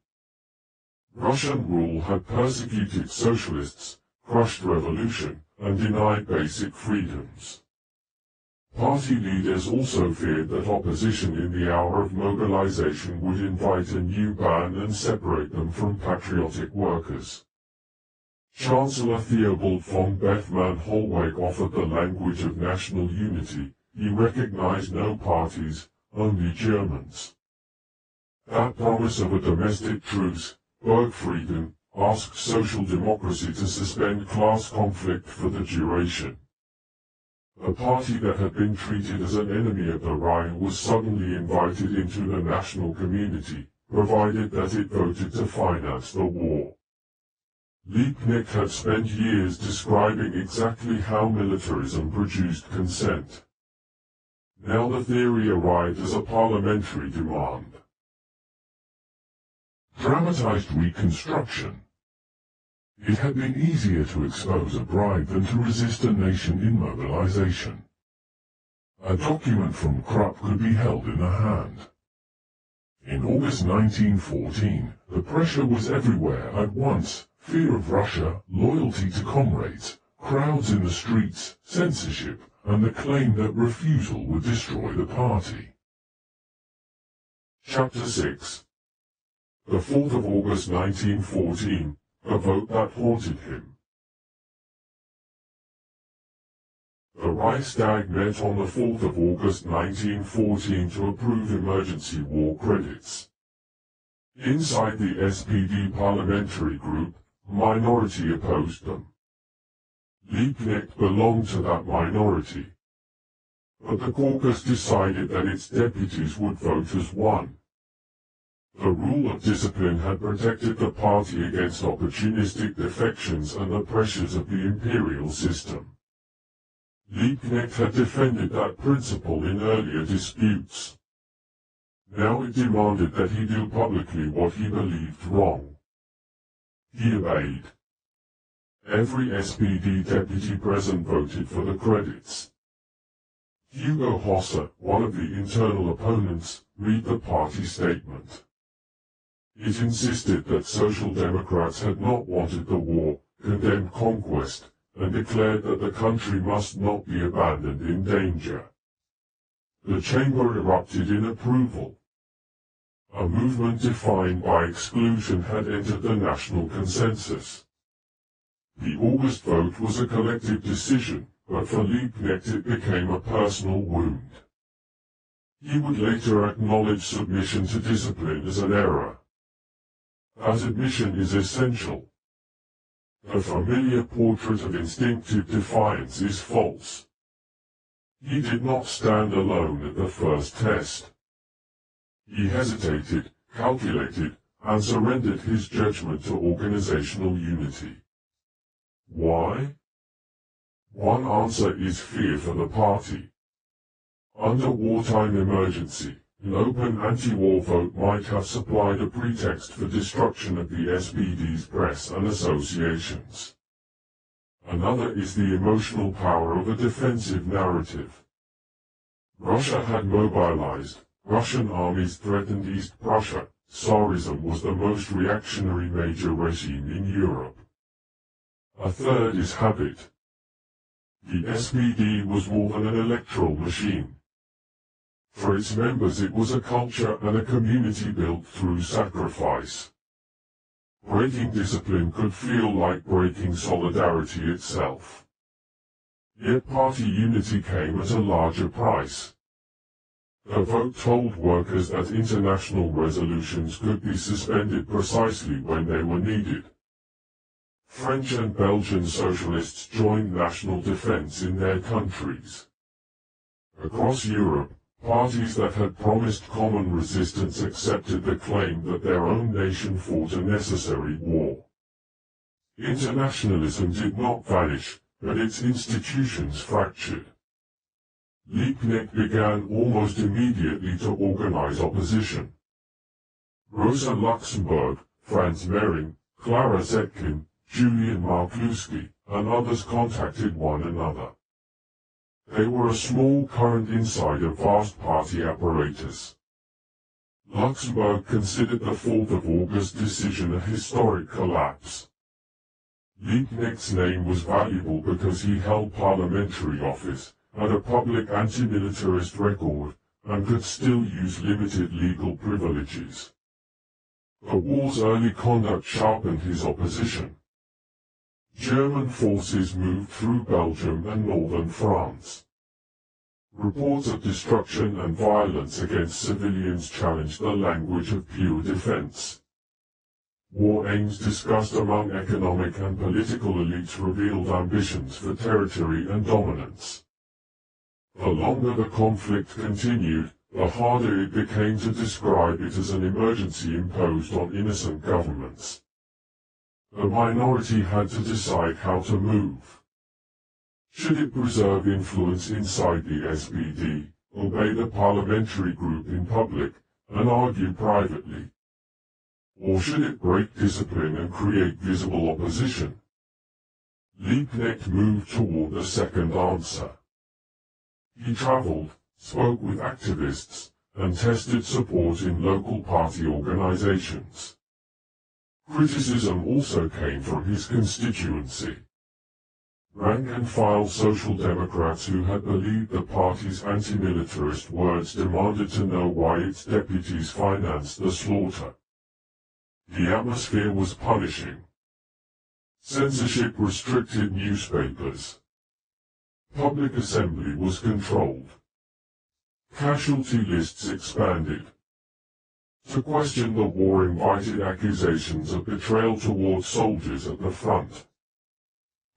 Russian rule had persecuted socialists, crushed revolution, and denied basic freedoms. Party leaders also feared that opposition in the hour of mobilization would invite a new ban and separate them from patriotic workers. Chancellor Theobald von Bethmann-Hollweg offered the language of national unity. He recognized no parties, only Germans. That promise of a domestic truce, Bergfrieden, asked social democracy to suspend class conflict for the duration. A party that had been treated as an enemy of the Rhine was suddenly invited into the national community, provided that it voted to finance the war. Liebknecht had spent years describing exactly how militarism produced consent. Now the theory arrived as a parliamentary demand. Dramatized reconstruction. It had been easier to expose a bribe than to resist a nation in mobilization. A document from Krupp could be held in the hand. In August 1914, the pressure was everywhere at once: fear of Russia, loyalty to comrades, crowds in the streets, censorship, and the claim that refusal would destroy the party. Chapter 6. The 4th of August 1914. The vote that haunted him. The Reichstag met on the 4th of August 1914 to approve emergency war credits. Inside the SPD parliamentary group, a minority opposed them. Liebknecht belonged to that minority. But the caucus decided that its deputies would vote as one. The rule of discipline had protected the party against opportunistic defections and the pressures of the imperial system. Liebknecht had defended that principle in earlier disputes. Now it demanded that he do publicly what he believed wrong. He obeyed. Every SPD deputy present voted for the credits. Hugo Hosse, one of the internal opponents, read the party statement. It insisted that Social Democrats had not wanted the war, condemned conquest, and declared that the country must not be abandoned in danger. The chamber erupted in approval. A movement defined by exclusion had entered the national consensus. The August vote was a collective decision, but for Liebknecht it became a personal wound. He would later acknowledge submission to discipline as an error. That admission is essential. The familiar portrait of instinctive defiance is false. He did not stand alone at the first test. He hesitated, calculated, and surrendered his judgment to organizational unity. Why? One answer is fear for the party. Under wartime emergency, an open anti-war vote might have supplied a pretext for destruction of the SPD's press and associations. Another is the emotional power of a defensive narrative. Russia had mobilized, Russian armies threatened East Prussia, Tsarism was the most reactionary major regime in Europe. A third is habit. The SPD was more than an electoral machine. For its members it was a culture and a community built through sacrifice. Breaking discipline could feel like breaking solidarity itself. Yet party unity came at a larger price. The vote told workers that international resolutions could be suspended precisely when they were needed. French and Belgian socialists joined national defense in their countries. Across Europe, parties that had promised common resistance accepted the claim that their own nation fought a necessary war. Internationalism did not vanish, but its institutions fractured. Liebknecht began almost immediately to organize opposition. Rosa Luxemburg, Franz Mehring, Clara Zetkin, Julian Markluski, and others contacted one another. They were a small current inside a vast party apparatus. Luxemburg considered the 4th of August decision a historic collapse. Liebknecht's name was valuable because he held parliamentary office, had a public anti-militarist record, and could still use limited legal privileges. The war's early conduct sharpened his opposition. German forces moved through Belgium and northern France. Reports of destruction and violence against civilians challenged the language of pure defense. War aims discussed among economic and political elites revealed ambitions for territory and dominance. The longer the conflict continued, the harder it became to describe it as an emergency imposed on innocent governments. The minority had to decide how to move. Should it preserve influence inside the SPD, obey the parliamentary group in public, and argue privately? Or should it break discipline and create visible opposition? Liebknecht moved toward the second answer. He traveled, spoke with activists, and tested support in local party organizations. Criticism also came from his constituency. Rank-and-file Social Democrats who had believed the party's anti-militarist words demanded to know why its deputies financed the slaughter. The atmosphere was punishing. Censorship restricted newspapers. Public assembly was controlled. Casualty lists expanded. To question the war invited accusations of betrayal toward soldiers at the front.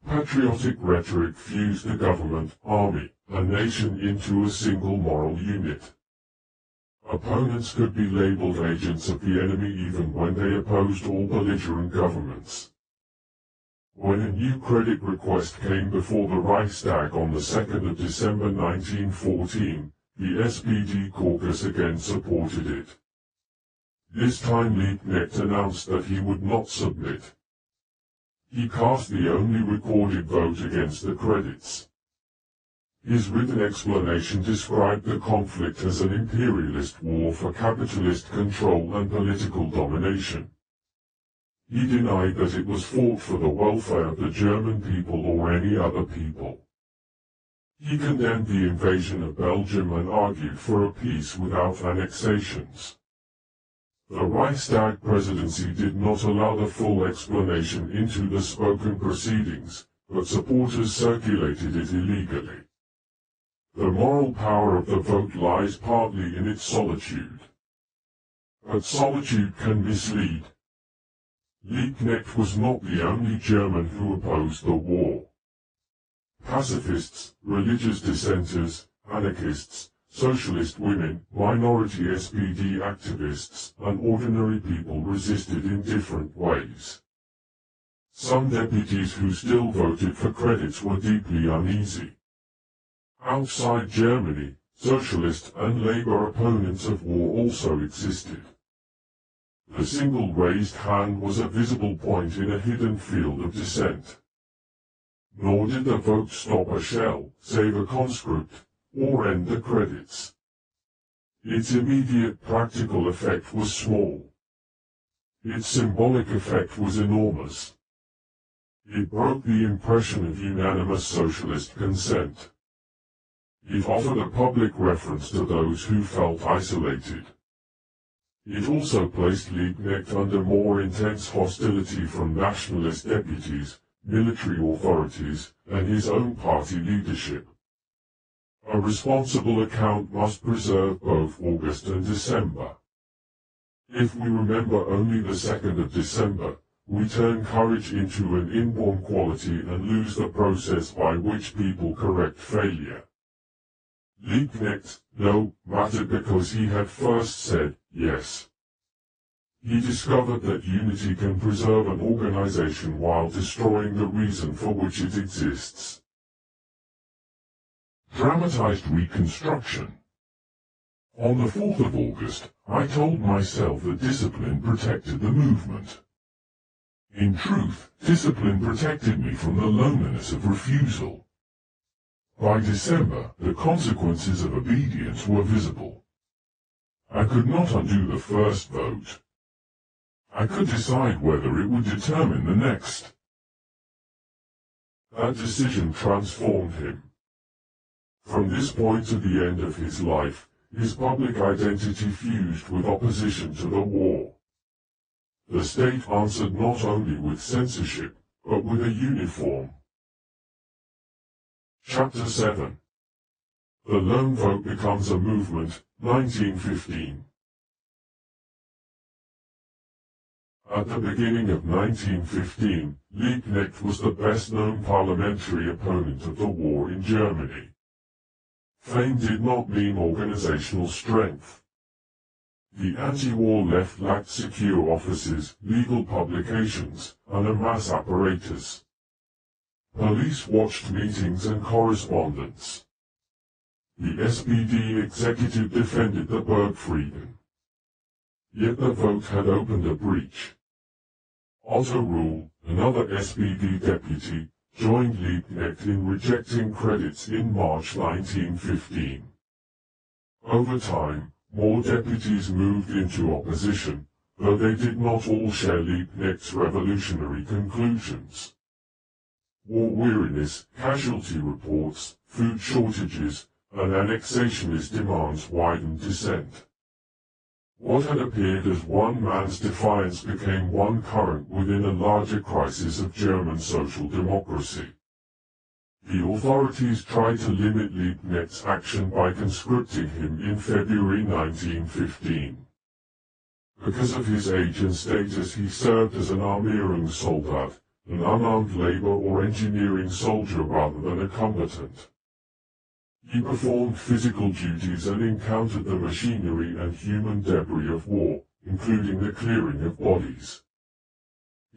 Patriotic rhetoric fused the government, army, and nation into a single moral unit. Opponents could be labeled agents of the enemy even when they opposed all belligerent governments. When a new credit request came before the Reichstag on the 2nd of December 1914, the SPD caucus again supported it. This time Liebknecht announced that he would not submit. He cast the only recorded vote against the credits. His written explanation described the conflict as an imperialist war for capitalist control and political domination. He denied that it was fought for the welfare of the German people or any other people. He condemned the invasion of Belgium and argued for a peace without annexations. The Reichstag presidency did not allow the full explanation into the spoken proceedings, but supporters circulated it illegally. The moral power of the vote lies partly in its solitude. But solitude can mislead. Liebknecht was not the only German who opposed the war. Pacifists, religious dissenters, anarchists, socialist women, minority SPD activists, and ordinary people resisted in different ways. Some deputies who still voted for credits were deeply uneasy. Outside Germany, socialist and labor opponents of war also existed. The single raised hand was a visible point in a hidden field of dissent. nor did the vote stop a shell, save a conscript, or end the credits. Its immediate practical effect was small. Its symbolic effect was enormous. It broke the impression of unanimous socialist consent. It offered a public reference to those who felt isolated. It also placed Liebknecht under more intense hostility from nationalist deputies, military authorities, and his own party leadership. A responsible account must preserve both August and December. If we remember only the 2nd of December, we turn courage into an inborn quality and lose the process by which people correct failure. Liebknecht, no, mattered because he had first said yes. He discovered that unity can preserve an organization while destroying the reason for which it exists. Dramatized reconstruction. On the 4th of August, I told myself that discipline protected the movement. In truth, discipline protected me from the loneliness of refusal. By December, the consequences of obedience were visible. I could not undo the first vote. I could decide whether it would determine the next. That decision transformed him. From this point to the end of his life, his public identity fused with opposition to the war. The state answered not only with censorship, but with a uniform. Chapter 7. The Lone Vote Becomes a Movement, 1915. At the beginning of 1915, Liebknecht was the best-known parliamentary opponent of the war in Germany. Fame did not mean organizational strength. The anti-war left lacked secure offices, legal publications, and a mass apparatus. Police watched meetings and correspondence. The SPD executive defended the Bergfrieden. Yet the vote had opened a breach. Otto Rühl, another SPD deputy, joined Liebknecht in rejecting credits in March 1915. Over time, more deputies moved into opposition, though they did not all share Liebknecht's revolutionary conclusions. War weariness, casualty reports, food shortages, and annexationist demands widened dissent. What had appeared as one man's defiance became one current within a larger crisis of German social democracy. The authorities tried to limit Liebknecht's action by conscripting him in February 1915. Because of his age and status, he served as an Armeerungssoldat, an unarmed labor or engineering soldier rather than a combatant. He performed physical duties and encountered the machinery and human debris of war, including the clearing of bodies.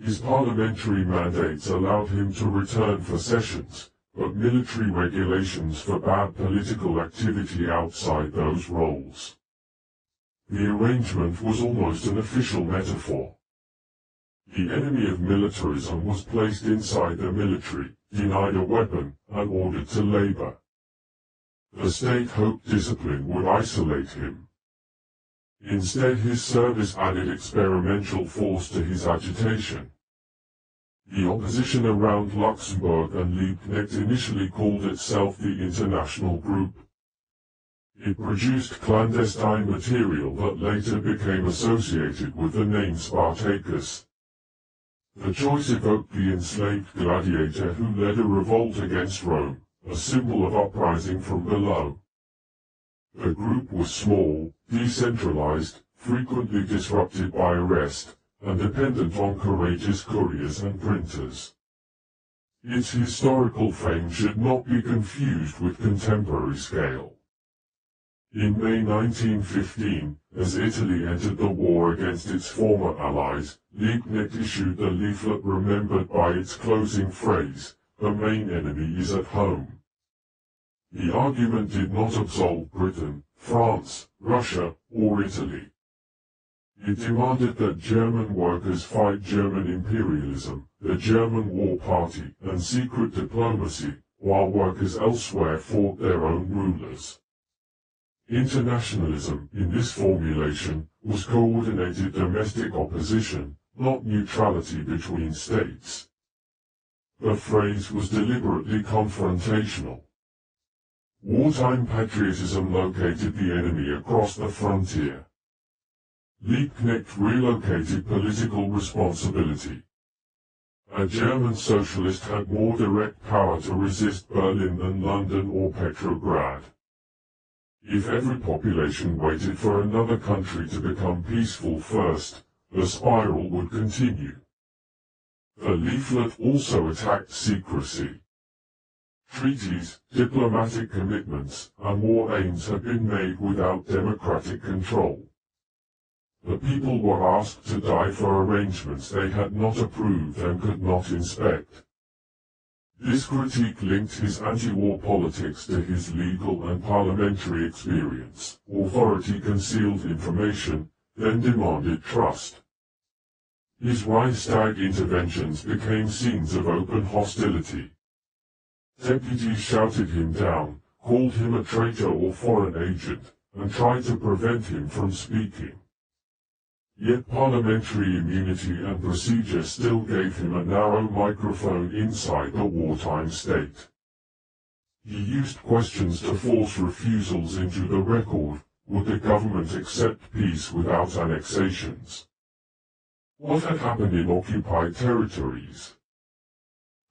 His parliamentary mandates allowed him to return for sessions, but military regulations forbade political activity outside those roles. The arrangement was almost an official metaphor. The enemy of militarism was placed inside the military, denied a weapon, and ordered to labor. The state hoped discipline would isolate him. Instead, his service added experimental force to his agitation. The opposition around Luxembourg and Liebknecht initially called itself the International Group. It produced clandestine material that later became associated with the name Spartacus. The choice evoked the enslaved gladiator who led a revolt against Rome, a symbol of uprising from below. The group was small, decentralized, frequently disrupted by arrest, and dependent on courageous couriers and printers. Its historical fame should not be confused with contemporary scale. In May 1915, as Italy entered the war against its former allies, Liebknecht issued the leaflet remembered by its closing phrase, "The main enemy is at home." The argument did not absolve Britain, France, Russia, or Italy. It demanded that German workers fight German imperialism, the German War Party, and secret diplomacy, while workers elsewhere fought their own rulers. Internationalism, in this formulation, was coordinated domestic opposition, not neutrality between states. The phrase was deliberately confrontational. Wartime patriotism located the enemy across the frontier. Liebknecht relocated political responsibility. A German socialist had more direct power to resist Berlin than London or Petrograd. If every population waited for another country to become peaceful first, the spiral would continue. The leaflet also attacked secrecy. Treaties, diplomatic commitments, and war aims had been made without democratic control. The people were asked to die for arrangements they had not approved and could not inspect. This critique linked his anti-war politics to his legal and parliamentary experience. Authority concealed information, then demanded trust. His Reichstag interventions became scenes of open hostility. Deputies shouted him down, called him a traitor or foreign agent, and tried to prevent him from speaking. Yet parliamentary immunity and procedure still gave him a narrow microphone inside the wartime state. He used questions to force refusals into the record. Would the government accept peace without annexations? What had happened in occupied territories?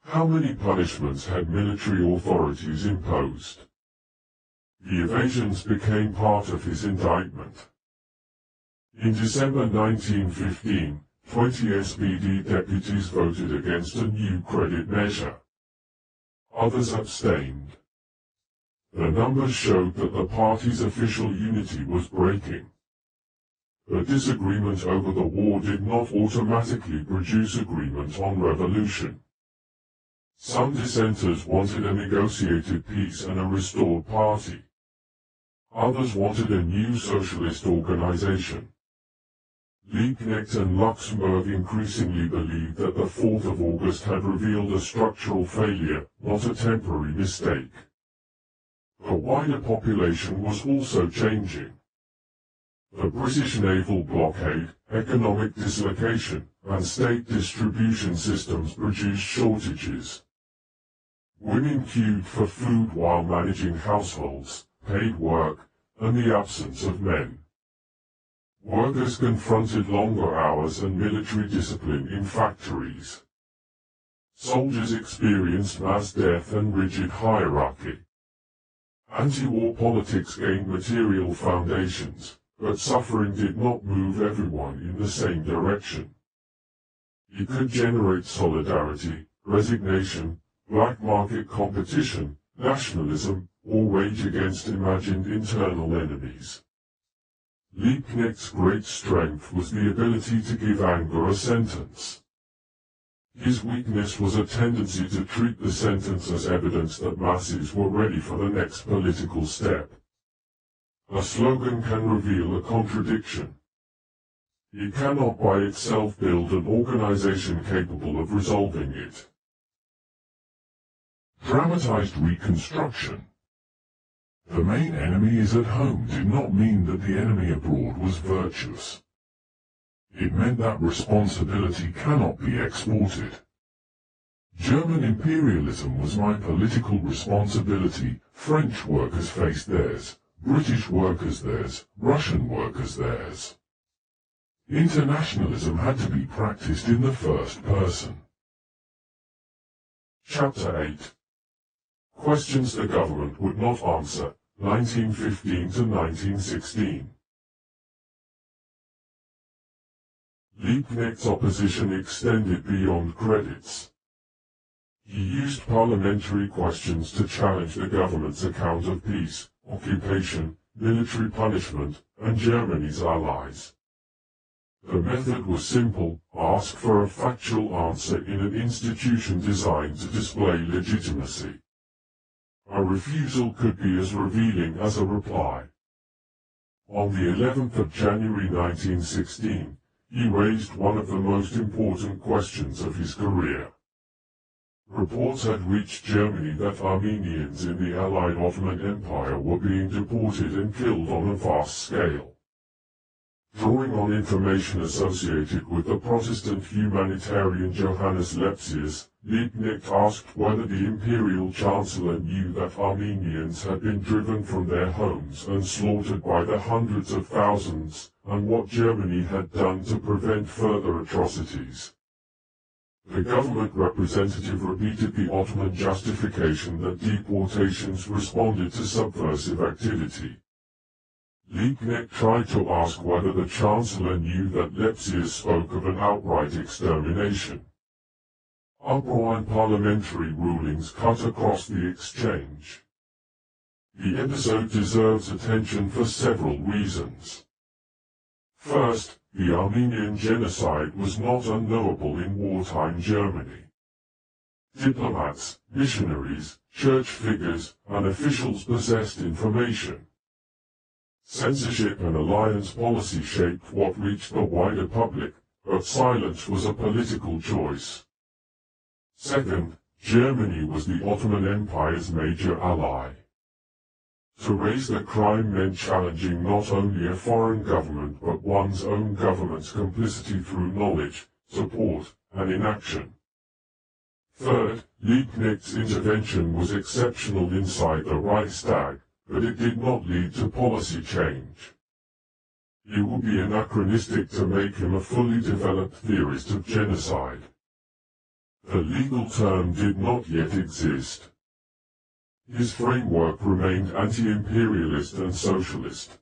How many punishments had military authorities imposed? The evasions became part of his indictment. In December 1915, 20 SPD deputies voted against a new credit measure. Others abstained. The numbers showed that the party's official unity was breaking. The disagreement over the war did not automatically produce agreement on revolution. Some dissenters wanted a negotiated peace and a restored party. Others wanted a new socialist organization. Liebknecht and Luxemburg increasingly believed that the 4th of August had revealed a structural failure, not a temporary mistake. The wider population was also changing. The British naval blockade, economic dislocation, and state distribution systems produced shortages. Women queued for food while managing households, paid work, and the absence of men. Workers confronted longer hours and military discipline in factories. Soldiers experienced mass death and rigid hierarchy. Anti-war politics gained material foundations, but suffering did not move everyone in the same direction. It could generate solidarity, resignation, black market competition, nationalism, or rage against imagined internal enemies. Liebknecht's great strength was the ability to give anger a sentence. His weakness was a tendency to treat the sentence as evidence that masses were ready for the next political step. A slogan can reveal a contradiction. It cannot by itself build an organization capable of resolving it. Dramatized reconstruction. The main enemy is at home did not mean that the enemy abroad was virtuous. It meant that responsibility cannot be exported. German imperialism was my political responsibility, French workers faced theirs, British workers theirs, Russian workers theirs. Internationalism had to be practiced in the first person. Chapter 8. Questions the government would not answer, 1915 to 1916. Liebknecht's opposition extended beyond credits. He used parliamentary questions to challenge the government's account of peace, occupation, military punishment, and Germany's allies. The method was simple: ask for a factual answer in an institution designed to display legitimacy. A refusal could be as revealing as a reply. On the 11th of January 1916, he raised one of the most important questions of his career. Reports had reached Germany that Armenians in the Allied Ottoman Empire were being deported and killed on a vast scale. Drawing on information associated with the Protestant humanitarian Johannes Lepsius, Liebknecht asked whether the imperial chancellor knew that Armenians had been driven from their homes and slaughtered by the hundreds of thousands, and what Germany had done to prevent further atrocities. The government representative repeated the Ottoman justification that deportations responded to subversive activity. Liebknecht tried to ask whether the chancellor knew that Lepsius spoke of an outright extermination. Uproar and parliamentary rulings cut across the exchange. The episode deserves attention for several reasons. First, the Armenian genocide was not unknowable in wartime Germany. Diplomats, missionaries, church figures, and officials possessed information. Censorship and alliance policy shaped what reached the wider public, but silence was a political choice. Second, Germany was the Ottoman Empire's major ally. To raise the crime meant challenging not only a foreign government but one's own government's complicity through knowledge, support, and inaction. Third, Liebknecht's intervention was exceptional inside the Reichstag, but it did not lead to policy change. It would be anachronistic to make him a fully developed theorist of genocide. The legal term did not yet exist. His framework remained anti-imperialist and socialist.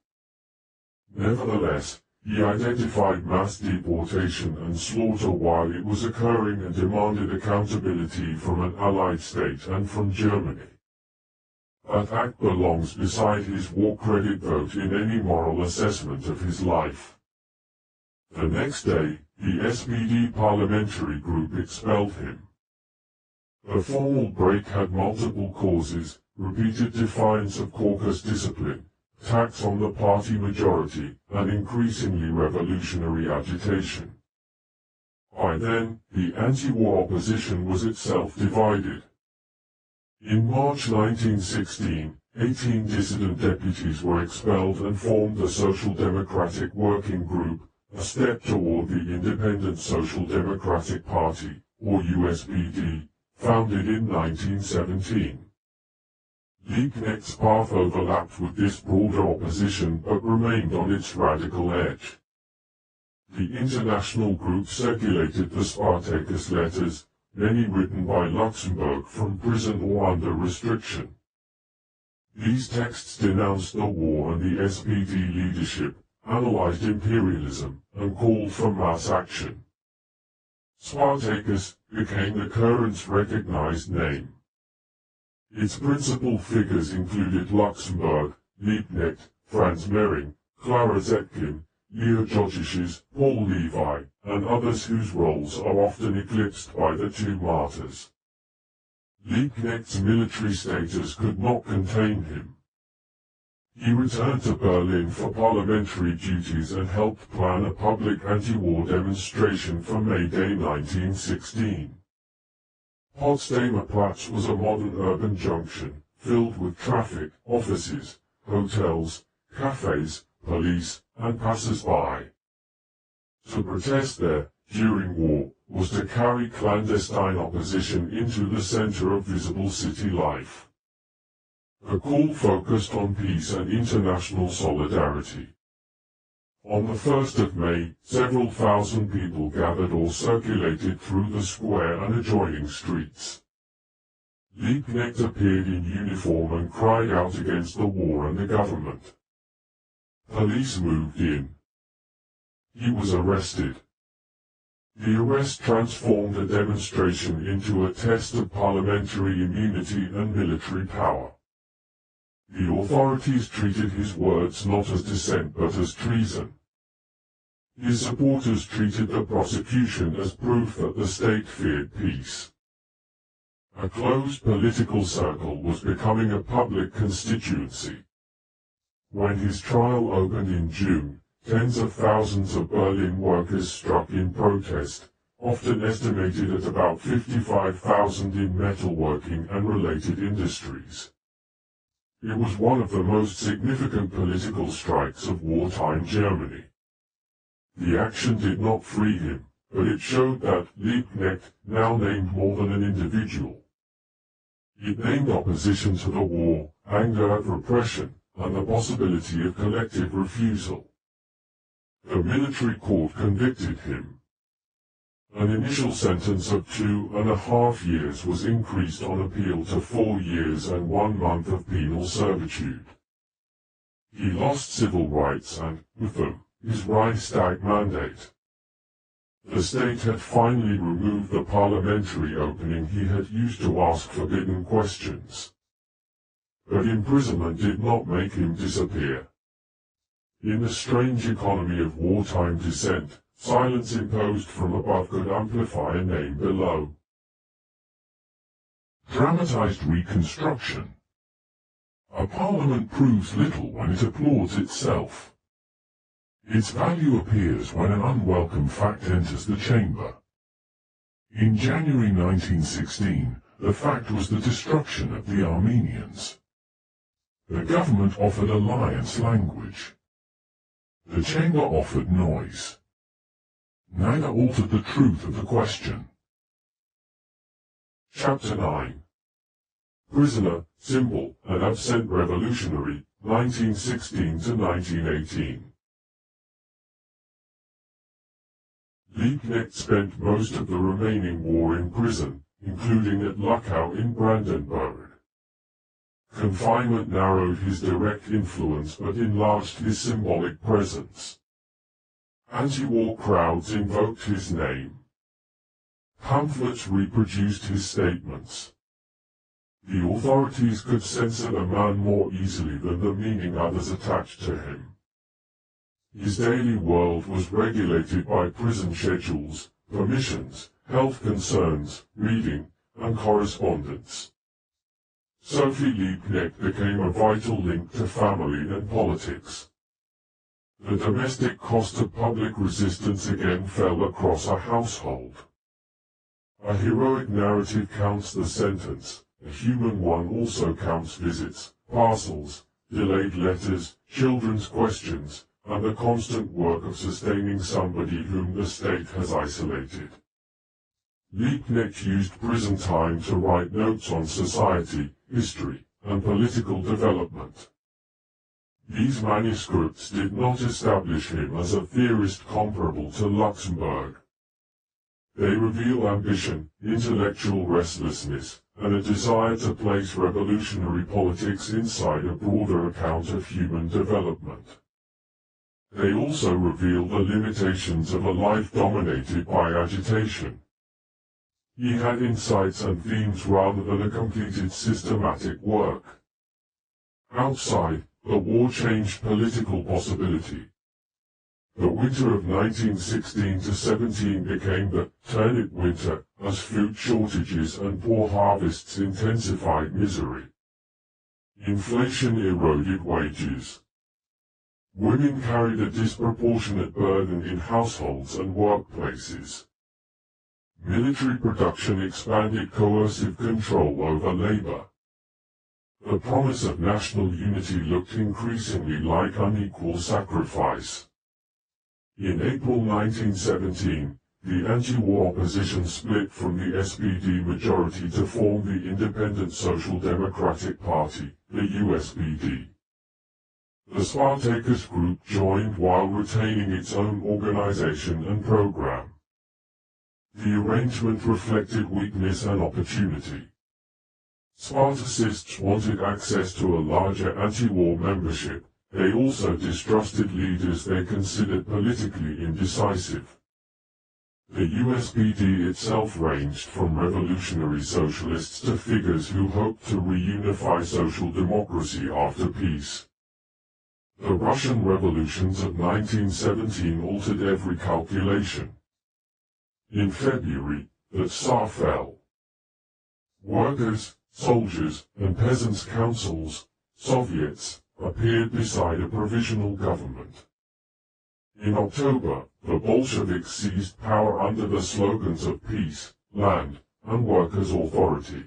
Nevertheless, he identified mass deportation and slaughter while it was occurring and demanded accountability from an allied state and from Germany. That act belongs beside his war credit vote in any moral assessment of his life. The next day, the SPD parliamentary group expelled him. The formal break had multiple causes: repeated defiance of caucus discipline, attacks on the party majority, and increasingly revolutionary agitation. By then, the anti-war opposition was itself divided. In March 1916, 18 dissident deputies were expelled and formed the Social Democratic Working Group, a step toward the Independent Social Democratic Party, or USPD, founded in 1917. Liebknecht's path overlapped with this broader opposition but remained on its radical edge. The international group circulated the Spartacus letters, many written by Luxembourg from prison or under restriction. These texts denounced the war and the SPD leadership, analyzed imperialism, and called for mass action. Spartacus became the current's recognized name. Its principal figures included Luxembourg, Liebknecht, Franz Mehring, Clara Zetkin, Leo Jojiches, Paul Levi, and others whose roles are often eclipsed by the two martyrs. Liebknecht's military status could not contain him. He returned to Berlin for parliamentary duties and helped plan a public anti-war demonstration for May Day 1916. Potsdamer Platz was a modern urban junction, filled with traffic, offices, hotels, cafes, police, and passers-by. To protest there, during war, was to carry clandestine opposition into the center of visible city life. The call focused on peace and international solidarity. On the 1st of May, several thousand people gathered or circulated through the square and adjoining streets. Liebknecht appeared in uniform and cried out against the war and the government. Police moved in. He was arrested. The arrest transformed a demonstration into a test of parliamentary immunity and military power. The authorities treated his words not as dissent but as treason. His supporters treated the prosecution as proof that the state feared peace. A closed political circle was becoming a public constituency. When his trial opened in June, tens of thousands of Berlin workers struck in protest, often estimated at about 55,000 in metalworking and related industries. It was one of the most significant political strikes of wartime Germany. The action did not free him, but it showed that Liebknecht now named more than an individual. It named opposition to the war, anger at repression, and the possibility of collective refusal. The military court convicted him. An initial sentence of 2.5 years was increased on appeal to 4 years and 1 month of penal servitude. He lost civil rights and, with them, his Reichstag mandate. The state had finally removed the parliamentary opening he had used to ask forbidden questions. But imprisonment did not make him disappear. In the strange economy of wartime dissent, silence imposed from above could amplify a name below. Dramatized reconstruction. A parliament proves little when it applauds itself. Its value appears when an unwelcome fact enters the chamber. In January 1916, the fact was the destruction of the Armenians. The government offered alliance language. The chamber offered noise. Neither altered the truth of the question. Chapter 9. Prisoner, Symbol, and Absent Revolutionary, 1916 to 1918. Liebknecht spent most of the remaining war in prison, including at Luckau in Brandenburg. Confinement narrowed his direct influence but enlarged his symbolic presence. Anti-war crowds invoked his name. Pamphlets reproduced his statements. The authorities could censor the man more easily than the meaning others attached to him. His daily world was regulated by prison schedules, permissions, health concerns, reading, and correspondence. Sophie Liebknecht became a vital link to family and politics. The domestic cost of public resistance again fell across a household. A heroic narrative counts the sentence, a human one also counts visits, parcels, delayed letters, children's questions, and the constant work of sustaining somebody whom the state has isolated. Liebknecht used prison time to write notes on society, history, and political development. These manuscripts did not establish him as a theorist comparable to Luxemburg. They reveal ambition, intellectual restlessness, and a desire to place revolutionary politics inside a broader account of human development. They also reveal the limitations of a life dominated by agitation. He had insights and themes rather than a completed systematic work. Outside, the war changed political possibility. The winter of 1916-17 became the turnip winter as food shortages and poor harvests intensified misery. Inflation eroded wages. Women carried a disproportionate burden in households and workplaces. Military production expanded coercive control over labor. The promise of national unity looked increasingly like unequal sacrifice. In April 1917, the anti-war opposition split from the SPD majority to form the Independent Social Democratic Party, the USPD. The Spartacus group joined while retaining its own organization and program. The arrangement reflected weakness and opportunity. Spartacists wanted access to a larger anti-war membership. They also distrusted leaders they considered politically indecisive. The USPD itself ranged from revolutionary socialists to figures who hoped to reunify social democracy after peace. The Russian revolutions of 1917 altered every calculation. In February, the Tsar fell. Workers, soldiers, and peasants' councils, Soviets, appeared beside a provisional government. In October, the Bolsheviks seized power under the slogans of peace, land, and workers' authority.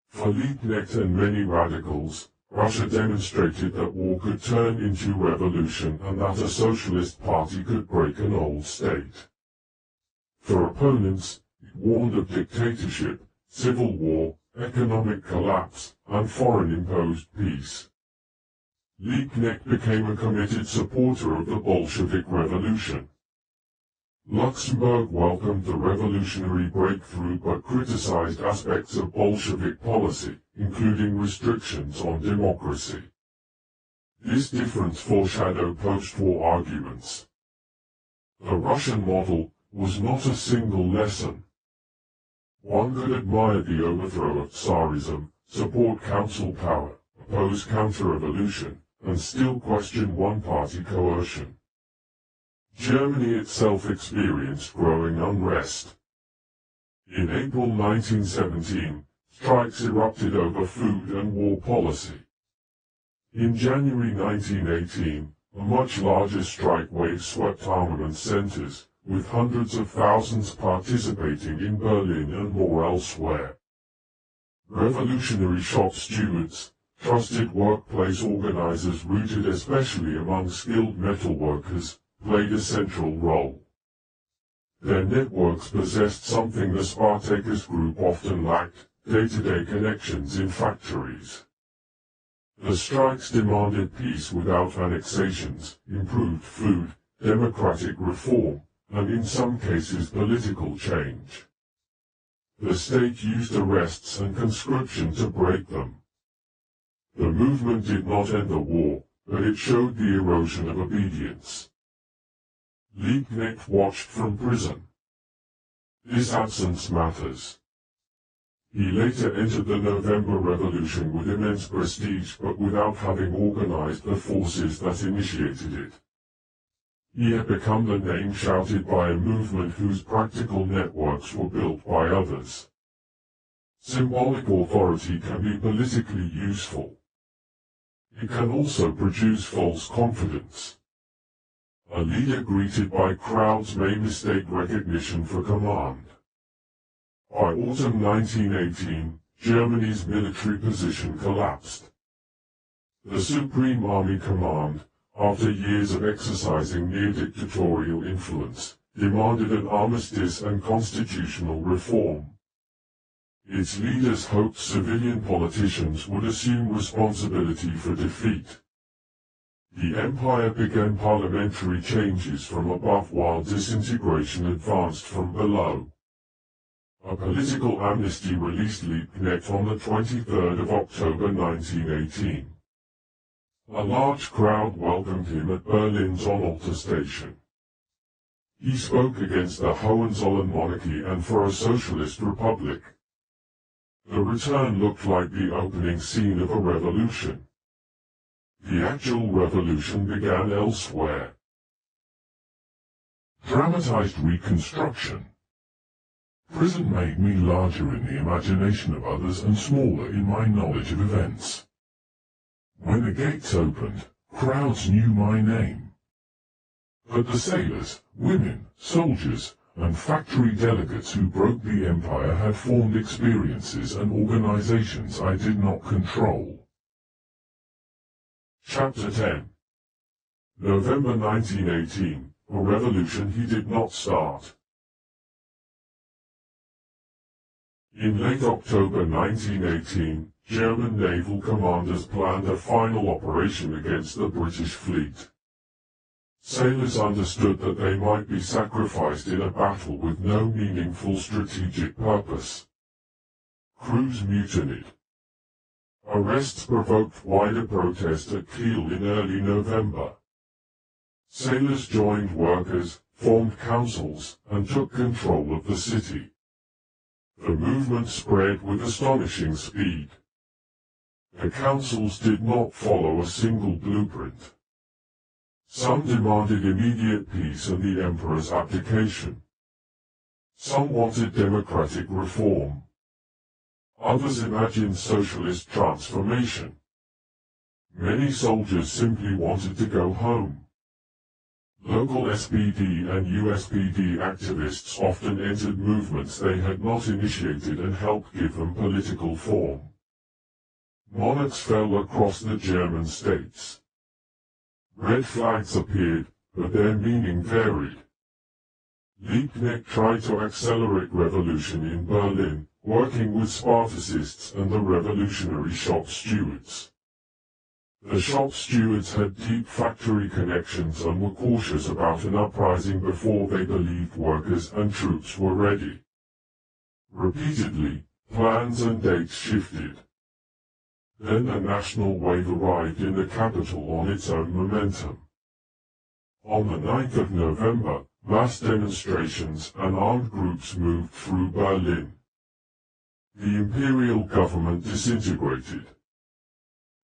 For Liebknecht and many radicals, Russia demonstrated that war could turn into revolution and that a socialist party could break an old state. For opponents, it warned of dictatorship, civil war, economic collapse, and foreign-imposed peace. Liebknecht became a committed supporter of the Bolshevik Revolution. Luxembourg welcomed the revolutionary breakthrough but criticized aspects of Bolshevik policy, including restrictions on democracy. This difference foreshadowed post-war arguments. The Russian model was not a single lesson. One could admire the overthrow of Tsarism, support council power, oppose counter-revolution, and still question one-party coercion. Germany itself experienced growing unrest. In April 1917, strikes erupted over food and war policy. In January 1918, a much larger strike wave swept armament centers, with hundreds of thousands participating in Berlin and more elsewhere. Revolutionary shop stewards, trusted workplace organizers rooted especially among skilled metal workers, played a central role. Their networks possessed something the Spartacus group often lacked, day-to-day connections in factories. The strikes demanded peace without annexations, improved food, democratic reform, and in some cases political change. The state used arrests and conscription to break them. The movement did not end the war, but it showed the erosion of obedience. Liebknecht watched from prison. This absence matters. He later entered the November Revolution with immense prestige but without having organized the forces that initiated it. He had become the name shouted by a movement whose practical networks were built by others. Symbolic authority can be politically useful. It can also produce false confidence. A leader greeted by crowds may mistake recognition for command. By autumn 1918, Germany's military position collapsed. The Supreme Army Command, after years of exercising near-dictatorial influence, demanded an armistice and constitutional reform. Its leaders hoped civilian politicians would assume responsibility for defeat. The empire began parliamentary changes from above while disintegration advanced from below. A political amnesty released Liebknecht on the 23rd of October 1918. A large crowd welcomed him at Berlin's Onalter station. He spoke against the Hohenzollern monarchy and for a socialist republic. The return looked like the opening scene of a revolution. The actual revolution began elsewhere. Dramatized reconstruction. Prison made me larger in the imagination of others and smaller in my knowledge of events. When the gates opened, crowds knew my name. But the sailors, women, soldiers, and factory delegates who broke the empire had formed experiences and organizations I did not control. Chapter 10. November 1918, a revolution he did not start. In late October 1918, German naval commanders planned a final operation against the British fleet. Sailors understood that they might be sacrificed in a battle with no meaningful strategic purpose. Crews mutinied. Arrests provoked wider protest at Kiel in early November. Sailors joined workers, formed councils, and took control of the city. The movement spread with astonishing speed. The councils did not follow a single blueprint. Some demanded immediate peace and the emperor's abdication. Some wanted democratic reform. Others imagined socialist transformation. Many soldiers simply wanted to go home. Local SPD and USPD activists often entered movements they had not initiated and helped give them political form. Monarchs fell across the German states. Red flags appeared, but their meaning varied. Liebknecht tried to accelerate revolution in Berlin, working with Spartacists and the revolutionary shop stewards. The shop stewards had deep factory connections and were cautious about an uprising before they believed workers and troops were ready. Repeatedly, plans and dates shifted. Then the national wave arrived in the capital on its own momentum. On the 9th of November, mass demonstrations and armed groups moved through Berlin. The imperial government disintegrated.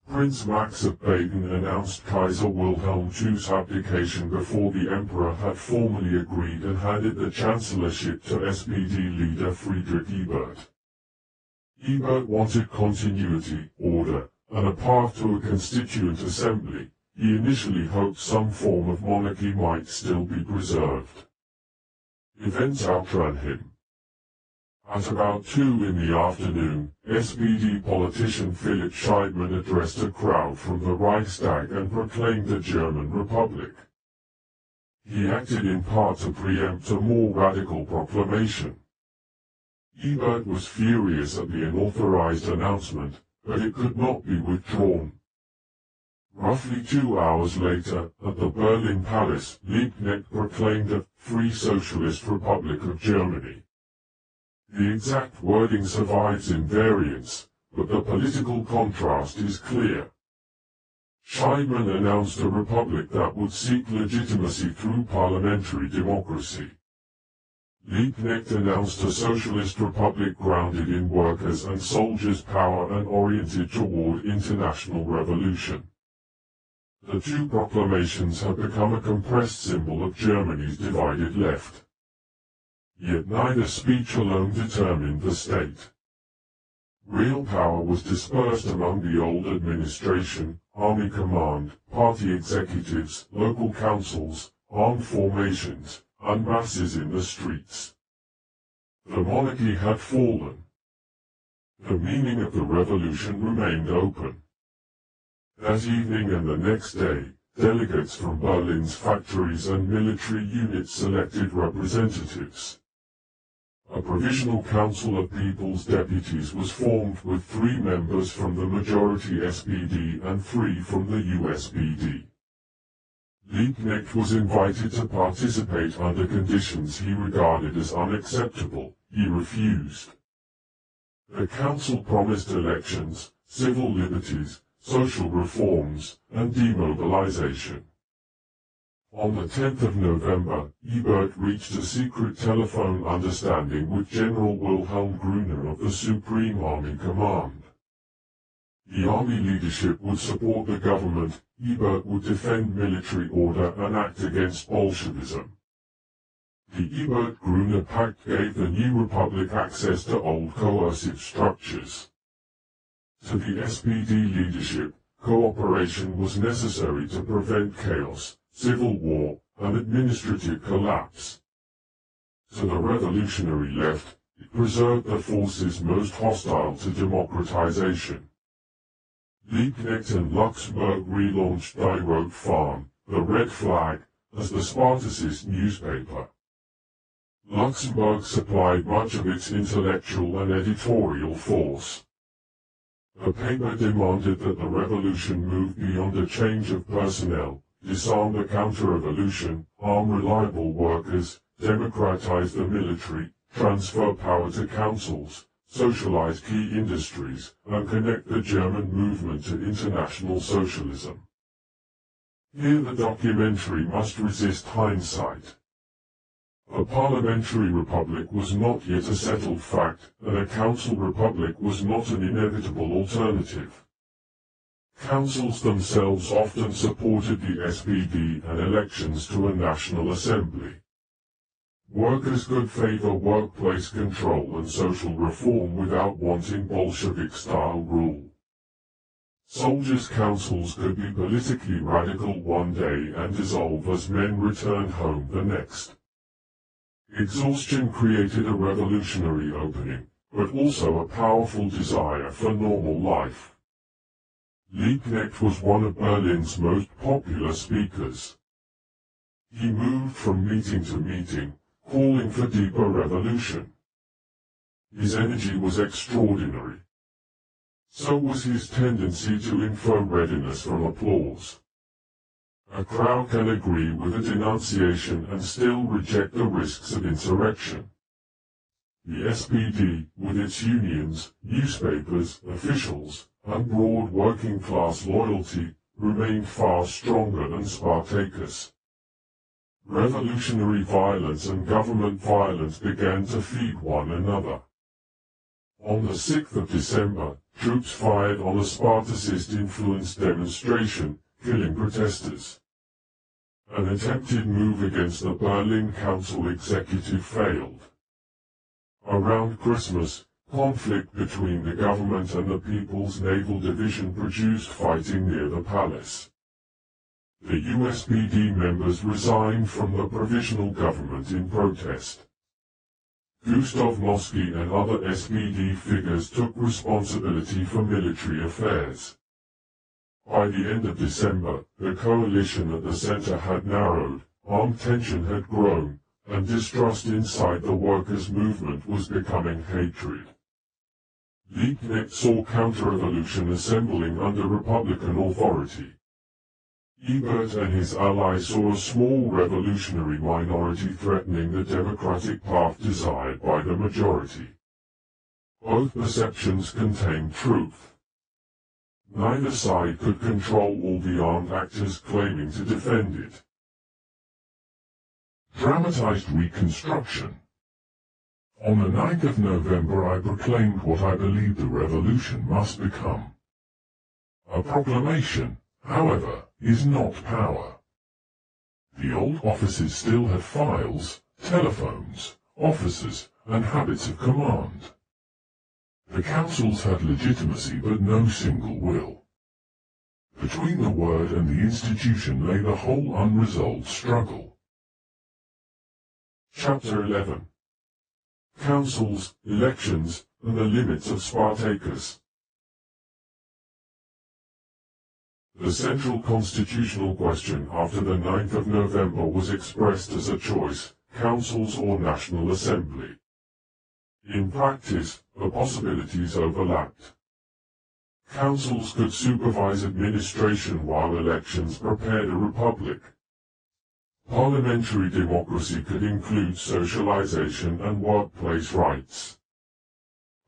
Prince Max of Baden announced Kaiser Wilhelm II's abdication before the emperor had formally agreed and handed the chancellorship to SPD leader Friedrich Ebert. Ebert wanted continuity, order, and a path to a constituent assembly. He initially hoped some form of monarchy might still be preserved. Events outran him. At about 2 in the afternoon, SPD politician Philipp Scheidmann addressed a crowd from the Reichstag and proclaimed a German republic. He acted in part to preempt a more radical proclamation. Ebert was furious at the unauthorized announcement, but it could not be withdrawn. Roughly 2 hours later, at the Berlin Palace, Liebknecht proclaimed a Free Socialist Republic of Germany. The exact wording survives in variants, but the political contrast is clear. Scheidmann announced a republic that would seek legitimacy through parliamentary democracy. Liebknecht announced a socialist republic grounded in workers' and soldiers' power and oriented toward international revolution. The two proclamations have become a compressed symbol of Germany's divided left. Yet neither speech alone determined the state. Real power was dispersed among the old administration, army command, party executives, local councils, armed formations, and masses in the streets. The monarchy had fallen. The meaning of the revolution remained open. That evening and the next day, delegates from Berlin's factories and military units selected representatives. A provisional council of people's deputies was formed with 3 members from the majority SPD and 3 from the USPD. Liebknecht was invited to participate under conditions he regarded as unacceptable. He refused. The council promised elections, civil liberties, social reforms, and demobilization. On the 10th of November, Ebert reached a secret telephone understanding with General Wilhelm Gruner of the Supreme Army Command. The army leadership would support the government, Ebert would defend military order and act against Bolshevism. The Ebert-Gruner Pact gave the new republic access to old coercive structures. To the SPD leadership, cooperation was necessary to prevent chaos, civil war, and administrative collapse. To the revolutionary left, it preserved the forces most hostile to democratization. Liebknecht and Luxemburg relaunched Die Rote Fahne, the Red Flag, as the Spartacist newspaper. Luxemburg supplied much of its intellectual and editorial force. The paper demanded that the revolution move beyond a change of personnel, disarm the counter-revolution, arm reliable workers, democratize the military, transfer power to councils, socialize key industries, and connect the German movement to international socialism. Here the documentary must resist hindsight. A parliamentary republic was not yet a settled fact, and a council republic was not an inevitable alternative. Councils themselves often supported the SPD and elections to a national assembly. Workers could favor workplace control and social reform without wanting Bolshevik-style rule. Soldiers' councils could be politically radical one day and dissolve as men returned home the next. Exhaustion created a revolutionary opening, but also a powerful desire for normal life. Liebknecht was one of Berlin's most popular speakers. He moved from meeting to meeting, calling for deeper revolution. His energy was extraordinary. So was his tendency to infer readiness from applause. A crowd can agree with a denunciation and still reject the risks of insurrection. The SPD, with its unions, newspapers, officials, and broad working-class loyalty, remained far stronger than Spartacus. Revolutionary violence and government violence began to feed one another. On the 6th of December, troops fired on a Spartacist-influenced demonstration, killing protesters. An attempted move against the Berlin Council executive failed. Around Christmas, conflict between the government and the People's Naval Division produced fighting near the palace. The USPD members resigned from the provisional government in protest. Gustav Mosky and other SPD figures took responsibility for military affairs. By the end of December, the coalition at the center had narrowed, armed tension had grown, and distrust inside the workers' movement was becoming hatred. Liebknecht saw counter-revolution assembling under Republican authority. Ebert and his allies saw a small revolutionary minority threatening the democratic path desired by the majority. Both perceptions contained truth. Neither side could control all the armed actors claiming to defend it. Dramatized reconstruction. On the 9th of November I proclaimed what I believed the revolution must become. A proclamation, however, is not power. The old offices still had files, telephones, officers, and habits of command. The councils had legitimacy but no single will. Between the word and the institution lay the whole unresolved struggle. Chapter 11. Councils, Elections, and the Limits of Spartacus. The central constitutional question after the 9th of November was expressed as a choice, councils or National Assembly. In practice, the possibilities overlapped. Councils could supervise administration while elections prepared a republic. Parliamentary democracy could include socialization and workplace rights.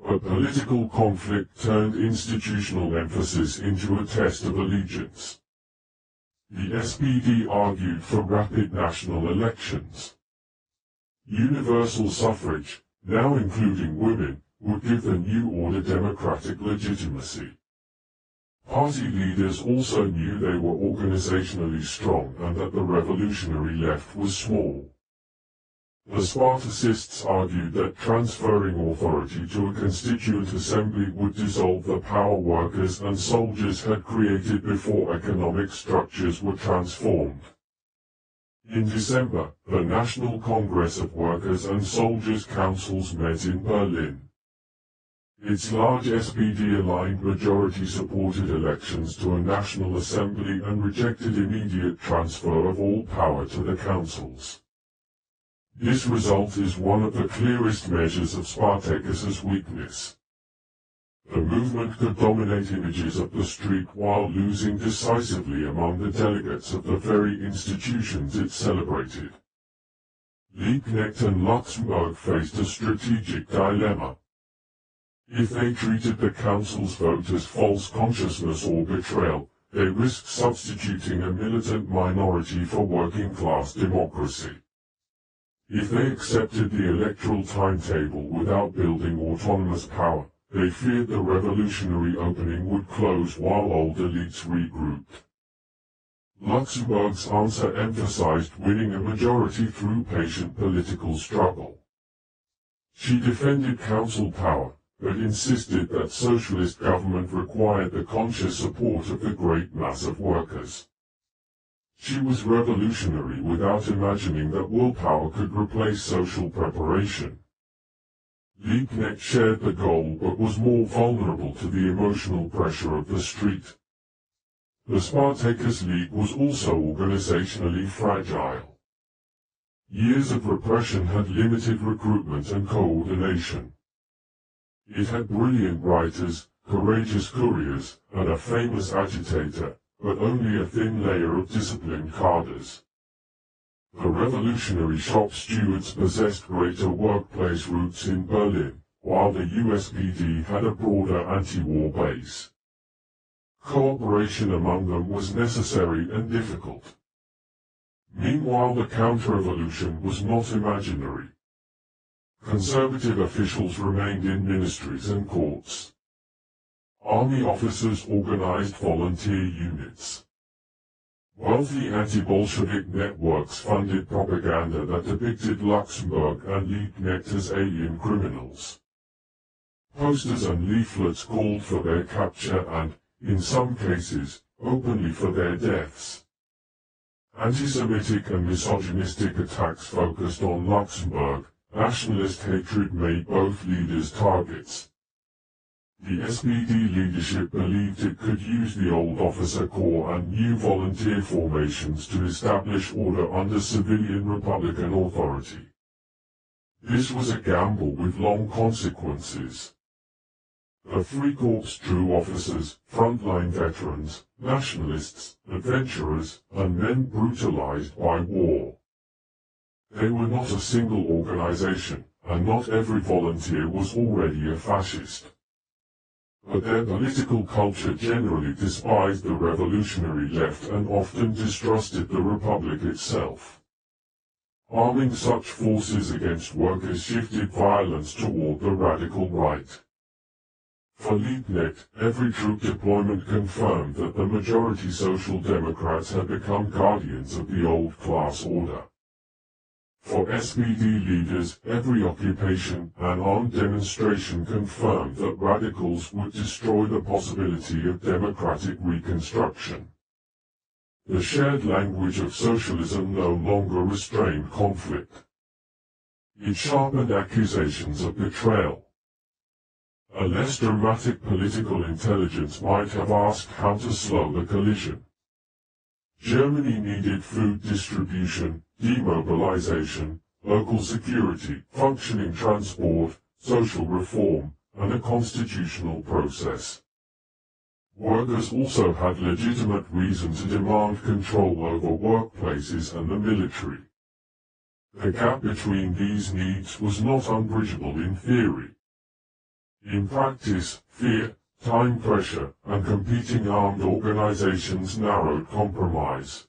But political conflict turned institutional emphasis into a test of allegiance. The SPD argued for rapid national elections. Universal suffrage, now including women, would give the new order democratic legitimacy. Party leaders also knew they were organizationally strong and that the revolutionary left was small. The Spartacists argued that transferring authority to a constituent assembly would dissolve the power workers and soldiers had created before economic structures were transformed. In December, the National Congress of Workers and Soldiers Councils met in Berlin. Its large SPD-aligned majority supported elections to a National Assembly and rejected immediate transfer of all power to the councils. This result is one of the clearest measures of Spartacus's weakness. The movement could dominate images of the street while losing decisively among the delegates of the very institutions it celebrated. Liebknecht and Luxemburg faced a strategic dilemma. If they treated the council's vote as false consciousness or betrayal, they risked substituting a militant minority for working-class democracy. If they accepted the electoral timetable without building autonomous power, they feared the revolutionary opening would close while old elites regrouped. Luxemburg's answer emphasized winning a majority through patient political struggle. She defended council power, but insisted that socialist government required the conscious support of the great mass of workers. She was revolutionary without imagining that willpower could replace social preparation. Liebknecht shared the goal but was more vulnerable to the emotional pressure of the street. The Spartacus League was also organizationally fragile. Years of repression had limited recruitment and coordination. It had brilliant writers, courageous couriers, and a famous agitator, but only a thin layer of disciplined cadres. The revolutionary shop stewards possessed greater workplace roots in Berlin, while the USPD had a broader anti-war base. Cooperation among them was necessary and difficult. Meanwhile, the counter-revolution was not imaginary. Conservative officials remained in ministries and courts. Army officers organized volunteer units. Wealthy anti-Bolshevik networks funded propaganda that depicted Luxemburg and Liebknecht as alien criminals. Posters and leaflets called for their capture and, in some cases, openly for their deaths. Anti-Semitic and misogynistic attacks focused on Luxemburg. Nationalist hatred made both leaders targets. The SPD leadership believed it could use the old officer corps and new volunteer formations to establish order under civilian Republican authority. This was a gamble with long consequences. The Freikorps drew officers, frontline veterans, nationalists, adventurers, and men brutalized by war. They were not a single organization, and not every volunteer was already a fascist. But their political culture generally despised the revolutionary left and often distrusted the Republic itself. Arming such forces against workers shifted violence toward the radical right. For Liebknecht, every troop deployment confirmed that the majority Social Democrats had become guardians of the old class order. For SPD leaders, every occupation and armed demonstration confirmed that radicals would destroy the possibility of democratic reconstruction. The shared language of socialism no longer restrained conflict. It sharpened accusations of betrayal. A less dramatic political intelligence might have asked how to slow the collision. Germany needed food distribution, demobilization, local security, functioning transport, social reform, and a constitutional process. Workers also had legitimate reason to demand control over workplaces and the military. The gap between these needs was not unbridgeable in theory. In practice, fear, time pressure, and competing armed organizations narrowed compromise.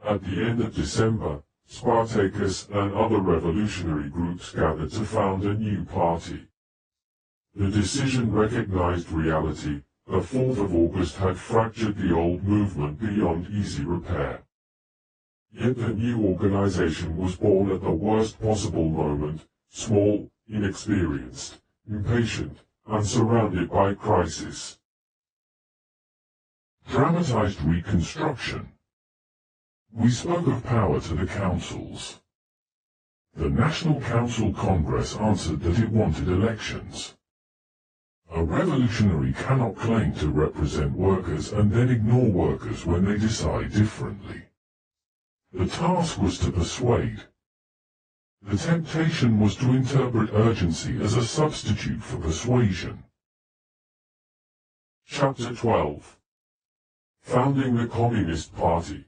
At the end of December, Spartacus and other revolutionary groups gathered to found a new party. The decision recognized reality. The 4th of August had fractured the old movement beyond easy repair. Yet the new organization was born at the worst possible moment, small, inexperienced, impatient, and surrounded by crisis. Dramatized reconstruction. We spoke of power to the councils. The National Council Congress answered that it wanted elections. A revolutionary cannot claim to represent workers and then ignore workers when they decide differently. The task was to persuade. The temptation was to interpret urgency as a substitute for persuasion. Chapter 12. Founding the Communist Party.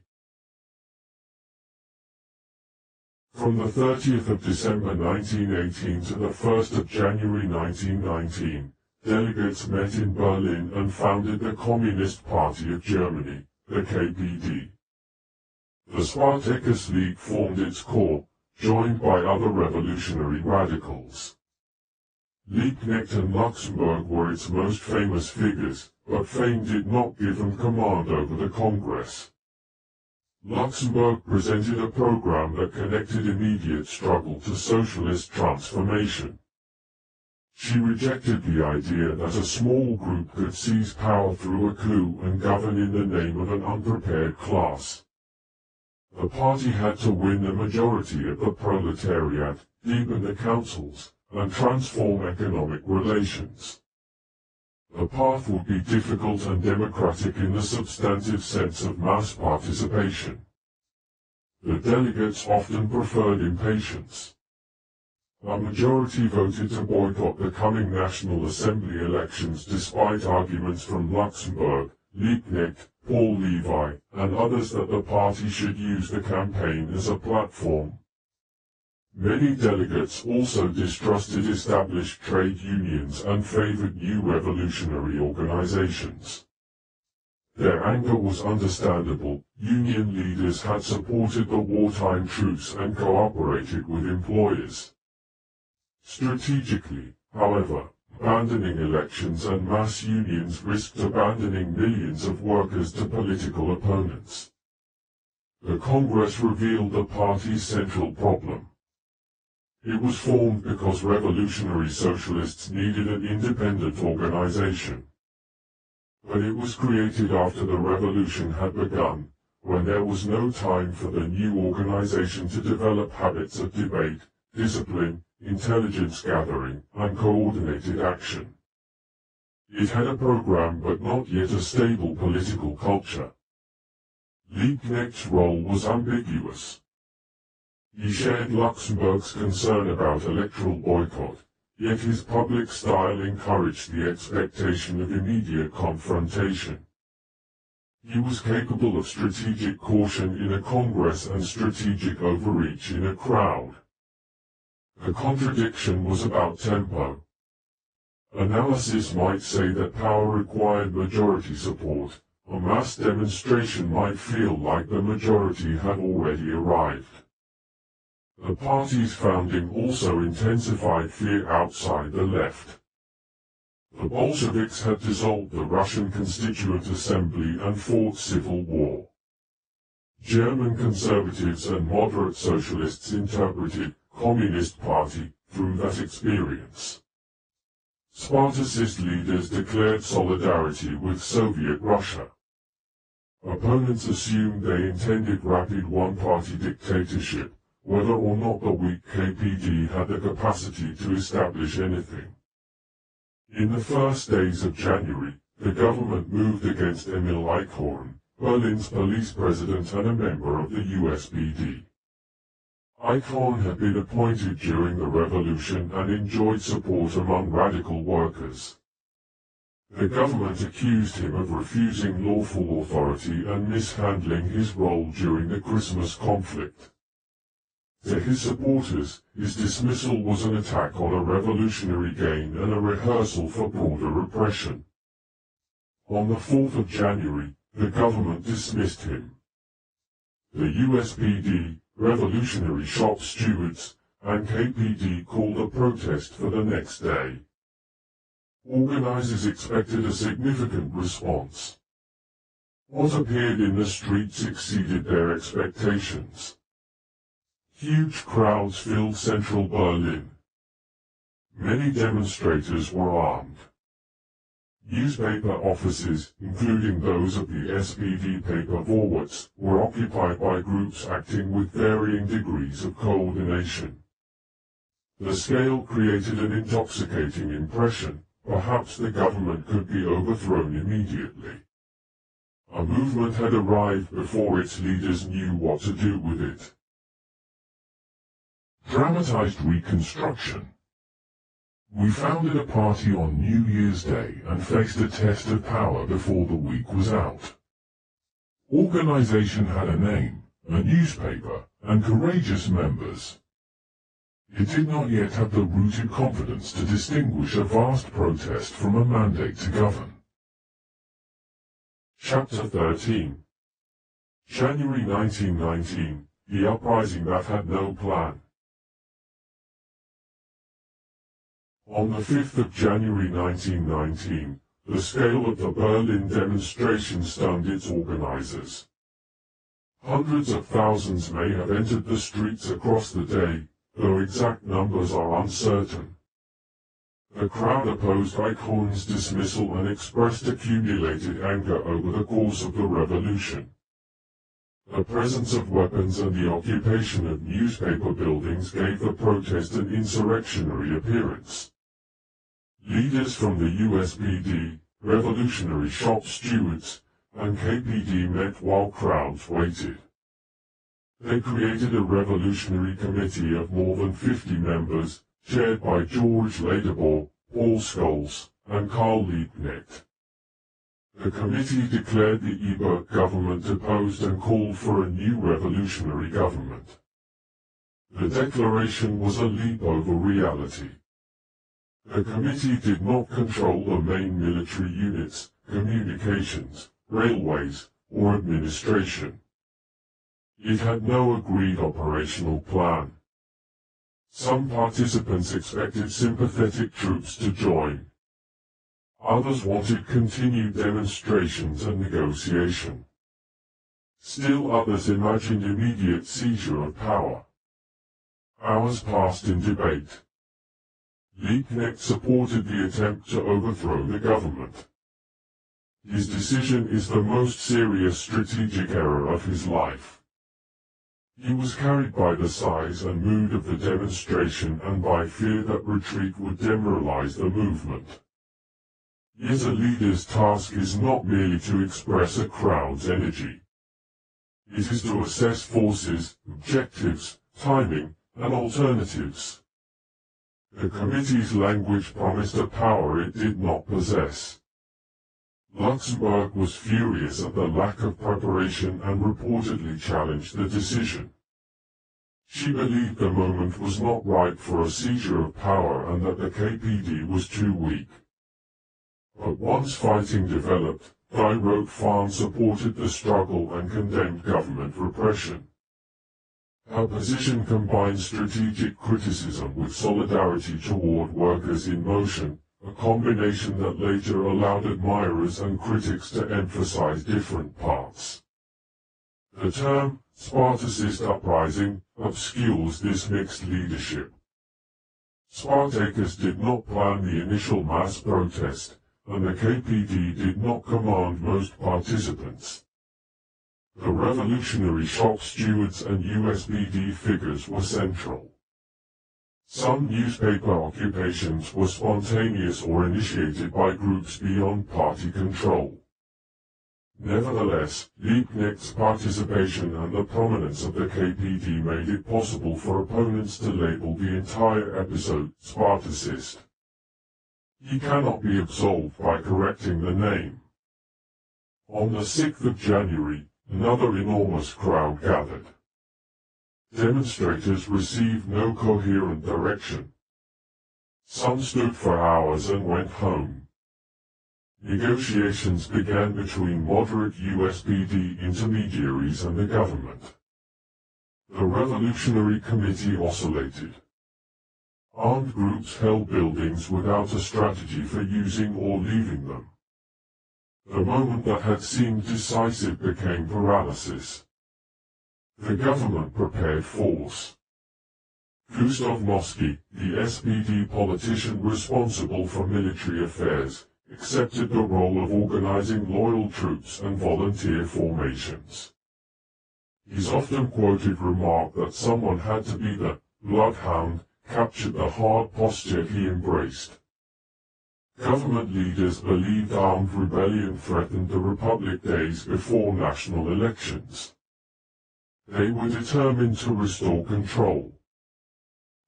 From the 30th of December 1918 to the 1st of January 1919, delegates met in Berlin and founded the Communist Party of Germany, the KPD. The Spartacus League formed its core, joined by other revolutionary radicals. Liebknecht and Luxemburg were its most famous figures, but fame did not give them command over the Congress. Luxemburg presented a program that connected immediate struggle to socialist transformation. She rejected the idea that a small group could seize power through a coup and govern in the name of an unprepared class. The party had to win the majority of the proletariat, deepen the councils, and transform economic relations. The path would be difficult and democratic in the substantive sense of mass participation. The delegates often preferred impatience. A majority voted to boycott the coming National Assembly elections despite arguments from Luxembourg, Liebknecht, Paul Levi, and others that the party should use the campaign as a platform. Many delegates also distrusted established trade unions and favored new revolutionary organizations. Their anger was understandable. Union leaders had supported the wartime truce and cooperated with employers. Strategically, however, abandoning elections and mass unions risked abandoning millions of workers to political opponents. The Congress revealed the party's central problem. It was formed because revolutionary socialists needed an independent organization. But it was created after the revolution had begun, when there was no time for the new organization to develop habits of debate, discipline, intelligence gathering, and coordinated action. It had a program but not yet a stable political culture. Liebknecht's role was ambiguous. He shared Luxembourg's concern about electoral boycott, yet his public style encouraged the expectation of immediate confrontation. He was capable of strategic caution in a Congress and strategic overreach in a crowd. The contradiction was about tempo. Analysis might say that power required majority support. A mass demonstration might feel like the majority had already arrived. The party's founding also intensified fear outside the left. The Bolsheviks had dissolved the Russian Constituent Assembly and fought civil war. German conservatives and moderate socialists interpreted Communist Party through that experience. Spartacist leaders declared solidarity with Soviet Russia. Opponents assumed they intended rapid one-party dictatorship, whether or not the weak KPD had the capacity to establish anything. In the first days of January, the government moved against Emil Eichhorn, Berlin's police president and a member of the USPD. Eichhorn had been appointed during the revolution and enjoyed support among radical workers. The government accused him of refusing lawful authority and mishandling his role during the Christmas conflict. To his supporters, his dismissal was an attack on a revolutionary gain and a rehearsal for broader repression. On the 4th of January, the government dismissed him. The USPD, revolutionary shop stewards, and KPD called a protest for the next day. Organizers expected a significant response. What appeared in the streets exceeded their expectations. Huge crowds filled central Berlin. Many demonstrators were armed. Newspaper offices, including those of the SPD paper Vorwärts, were occupied by groups acting with varying degrees of coordination. The scale created an intoxicating impression. Perhaps the government could be overthrown immediately. A movement had arrived before its leaders knew what to do with it. Dramatized reconstruction. We founded a party on New Year's Day and faced a test of power before the week was out. Organization had a name, a newspaper, and courageous members. It did not yet have the rooted confidence to distinguish a vast protest from a mandate to govern. Chapter 13. January 1919, the uprising that had no plan. On the 5th of January 1919, the scale of the Berlin demonstration stunned its organizers. Hundreds of thousands may have entered the streets across the day, though exact numbers are uncertain. The crowd opposed Eichhorn's dismissal and expressed accumulated anger over the course of the revolution. The presence of weapons and the occupation of newspaper buildings gave the protest an insurrectionary appearance. Leaders from the USPD, revolutionary shop stewards, and KPD met while crowds waited. They created a revolutionary committee of more than 50 members, chaired by George Ladebour, Paul Scholes, and Karl Liebknecht. The committee declared the Ebert government deposed and called for a new revolutionary government. The declaration was a leap over reality. The committee did not control the main military units, communications, railways, or administration. It had no agreed operational plan. Some participants expected sympathetic troops to join. Others wanted continued demonstrations and negotiation. Still others imagined immediate seizure of power. Hours passed in debate. Liebknecht supported the attempt to overthrow the government. His decision is the most serious strategic error of his life. He was carried by the size and mood of the demonstration and by fear that retreat would demoralize the movement. Yet a leader's task is not merely to express a crowd's energy. It is to assess forces, objectives, timing, and alternatives. The committee's language promised a power it did not possess. Luxemburg was furious at the lack of preparation and reportedly challenged the decision. She believed the moment was not ripe for a seizure of power and that the KPD was too weak. But once fighting developed, Guy Roquefort supported the struggle and condemned government repression. Her position combined strategic criticism with solidarity toward workers in motion, a combination that later allowed admirers and critics to emphasize different parts. The term Spartacist uprising obscures this mixed leadership. Spartacus did not plan the initial mass protest, and the KPD did not command most participants. The revolutionary shop stewards and USPD figures were central. Some newspaper occupations were spontaneous or initiated by groups beyond party control. Nevertheless, Liebknecht's participation and the prominence of the KPD made it possible for opponents to label the entire episode Spartacist. He cannot be absolved by correcting the name. On the 6th of January, another enormous crowd gathered. Demonstrators received no coherent direction. Some stood for hours and went home. Negotiations began between moderate USPD intermediaries and the government. The Revolutionary Committee oscillated. Armed groups held buildings without a strategy for using or leaving them. The moment that had seemed decisive became paralysis. The government prepared force. Gustav Noske, the SPD politician responsible for military affairs, accepted the role of organizing loyal troops and volunteer formations. His often quoted remark that someone had to be the bloodhound captured the hard posture he embraced. Government leaders believed armed rebellion threatened the Republic days before national elections. They were determined to restore control.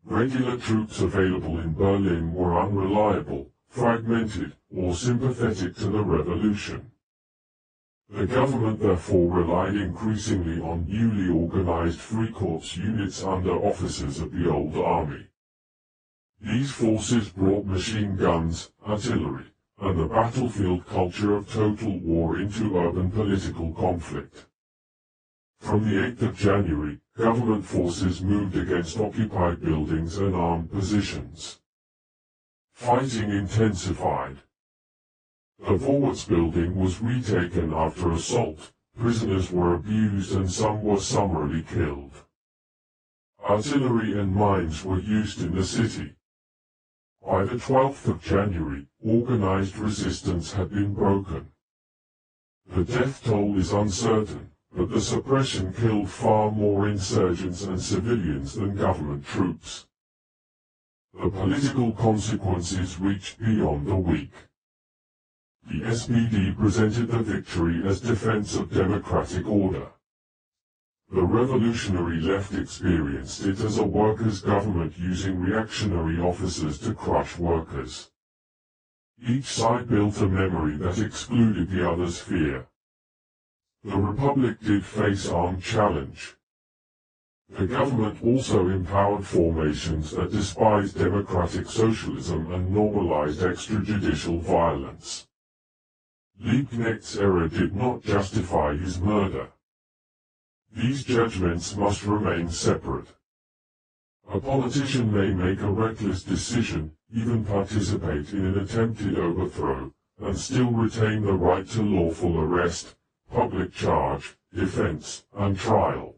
Regular troops available in Berlin were unreliable, fragmented, or sympathetic to the revolution. The government therefore relied increasingly on newly organized Freikorps units under officers of the old army. These forces brought machine guns, artillery, and the battlefield culture of total war into urban political conflict. From the 8th of January, government forces moved against occupied buildings and armed positions. Fighting intensified. The Vorwärts building was retaken after assault, prisoners were abused and some were summarily killed. Artillery and mines were used in the city. By the 12th of January, organized resistance had been broken. The death toll is uncertain, but the suppression killed far more insurgents and civilians than government troops. The political consequences reached beyond a week. The SPD presented the victory as defense of democratic order. The revolutionary left experienced it as a workers' government using reactionary officers to crush workers. Each side built a memory that excluded the other's fear. The Republic did face armed challenge. The government also empowered formations that despised democratic socialism and normalized extrajudicial violence. Liebknecht's error did not justify his murder. These judgments must remain separate. A politician may make a reckless decision, even participate in an attempted overthrow, and still retain the right to lawful arrest, public charge, defense, and trial.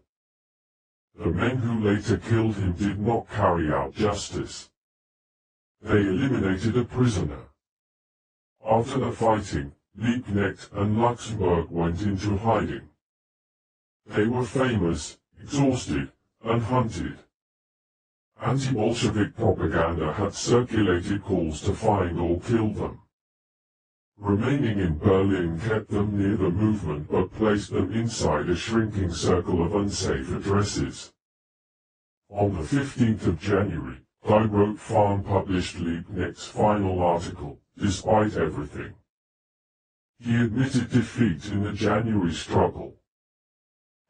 The men who later killed him did not carry out justice. They eliminated a prisoner. After the fighting, Liebknecht and Luxemburg went into hiding. They were famous, exhausted, and hunted. Anti-Bolshevik propaganda had circulated calls to find or kill them. Remaining in Berlin kept them near the movement but placed them inside a shrinking circle of unsafe addresses. On the 15th of January, Die Rote Fahne published Liebknecht's final article, Despite Everything. He admitted defeat in the January struggle.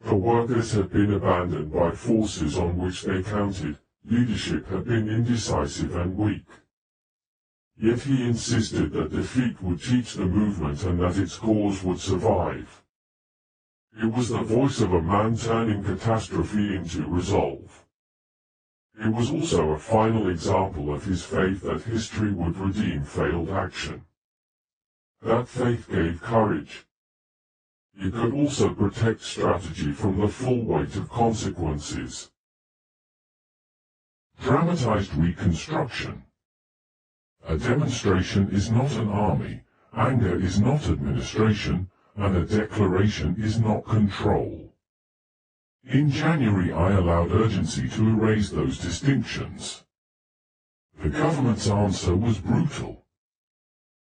The workers had been abandoned by forces on which they counted, leadership had been indecisive and weak. Yet he insisted that defeat would teach the movement and that its cause would survive. It was the voice of a man turning catastrophe into resolve. It was also a final example of his faith that history would redeem failed action. That faith gave courage. It could also protect strategy from the full weight of consequences. Dramatized reconstruction. A demonstration is not an army, anger is not administration, and a declaration is not control. In January I allowed urgency to erase those distinctions. The government's answer was brutal.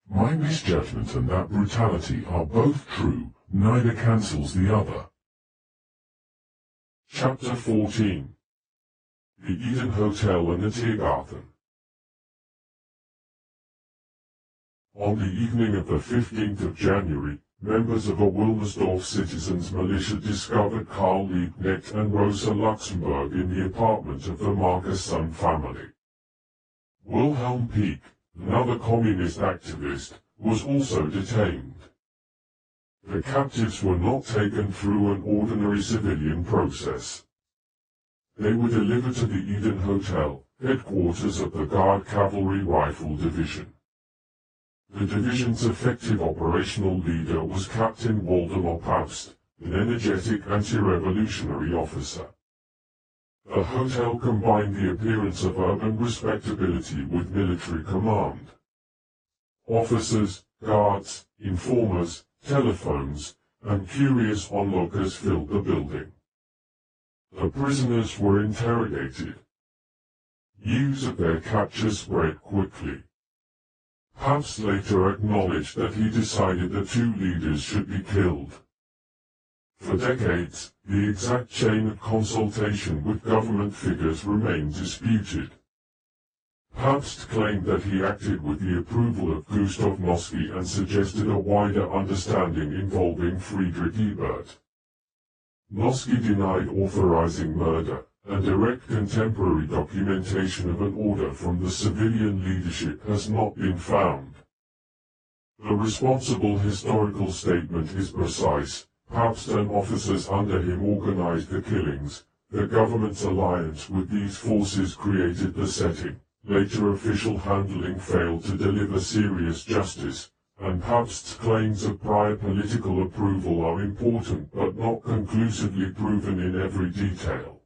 My misjudgment and that brutality are both true, neither cancels the other. Chapter 14. The Eden Hotel and the Tiergarten. On the evening of the 15th of January, members of a Wilmersdorf citizens' militia discovered Karl Liebknecht and Rosa Luxemburg in the apartment of the Marcus Sun family. Wilhelm Pieck, another communist activist, was also detained. The captives were not taken through an ordinary civilian process. They were delivered to the Eden Hotel, headquarters of the Guard Cavalry Rifle Division. The division's effective operational leader was Captain Waldemar Paust, an energetic anti-revolutionary officer. The hotel combined the appearance of urban respectability with military command. Officers, guards, informers, telephones, and curious onlookers filled the building. The prisoners were interrogated. News of their capture spread quickly. Paust later acknowledged that he decided the two leaders should be killed. For decades, the exact chain of consultation with government figures remained disputed. Paust claimed that he acted with the approval of Gustav Noske and suggested a wider understanding involving Friedrich Ebert. Noske denied authorizing murder, and direct contemporary documentation of an order from the civilian leadership has not been found. The responsible historical statement is precise. Paust and officers under him organized the killings. The government's alliance with these forces created the setting. Later official handling failed to deliver serious justice, and Paust's claims of prior political approval are important but not conclusively proven in every detail.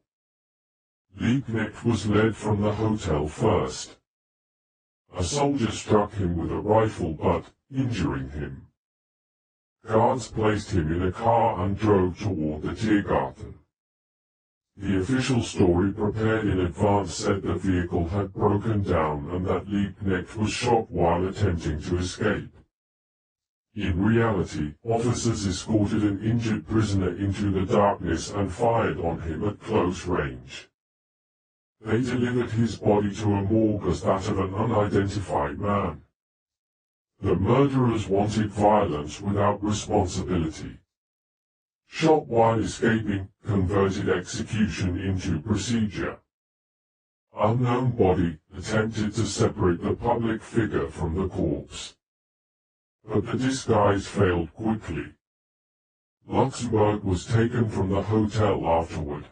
Liebknecht was led from the hotel first. A soldier struck him with a rifle butt, injuring him. Guards placed him in a car and drove toward the Tiergarten. The official story prepared in advance said the vehicle had broken down and that Liebknecht was shot while attempting to escape. In reality, officers escorted an injured prisoner into the darkness and fired on him at close range. They delivered his body to a morgue as that of an unidentified man. The murderers wanted violence without responsibility. Shot while escaping, converted execution into procedure. Unknown body, attempted to separate the public figure from the corpse. But the disguise failed quickly. Luxemburg was taken from the hotel afterward.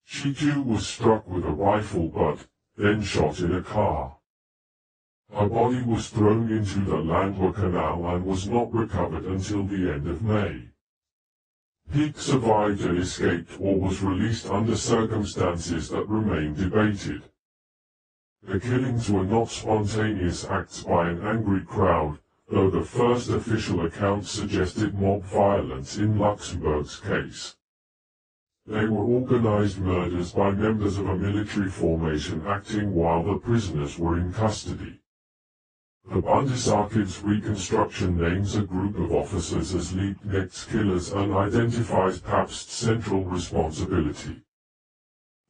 She too was struck with a rifle butt, then shot in a car. Her body was thrown into the Landwehr Canal and was not recovered until the end of May. Peake survived and escaped or was released under circumstances that remain debated. The killings were not spontaneous acts by an angry crowd, though the first official accounts suggested mob violence in Luxemburg's case. They were organized murders by members of a military formation acting while the prisoners were in custody. The Bundesarchiv's reconstruction names a group of officers as Liebknecht's killers and identifies Pabst's central responsibility.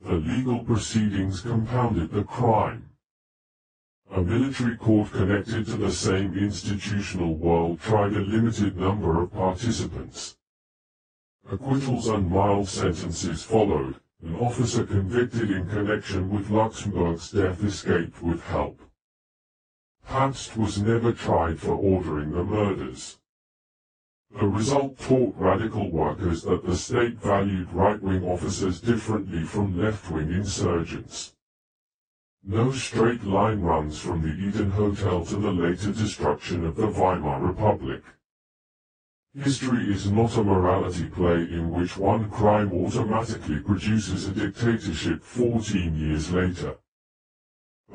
The legal proceedings compounded the crime. A military court connected to the same institutional world tried a limited number of participants. Acquittals and mild sentences followed. An officer convicted in connection with Luxemburg's death escaped with help. Pabst was never tried for ordering the murders. The result taught radical workers that the state valued right-wing officers differently from left-wing insurgents. No straight line runs from the Eden Hotel to the later destruction of the Weimar Republic. History is not a morality play in which one crime automatically produces a dictatorship 14 years later.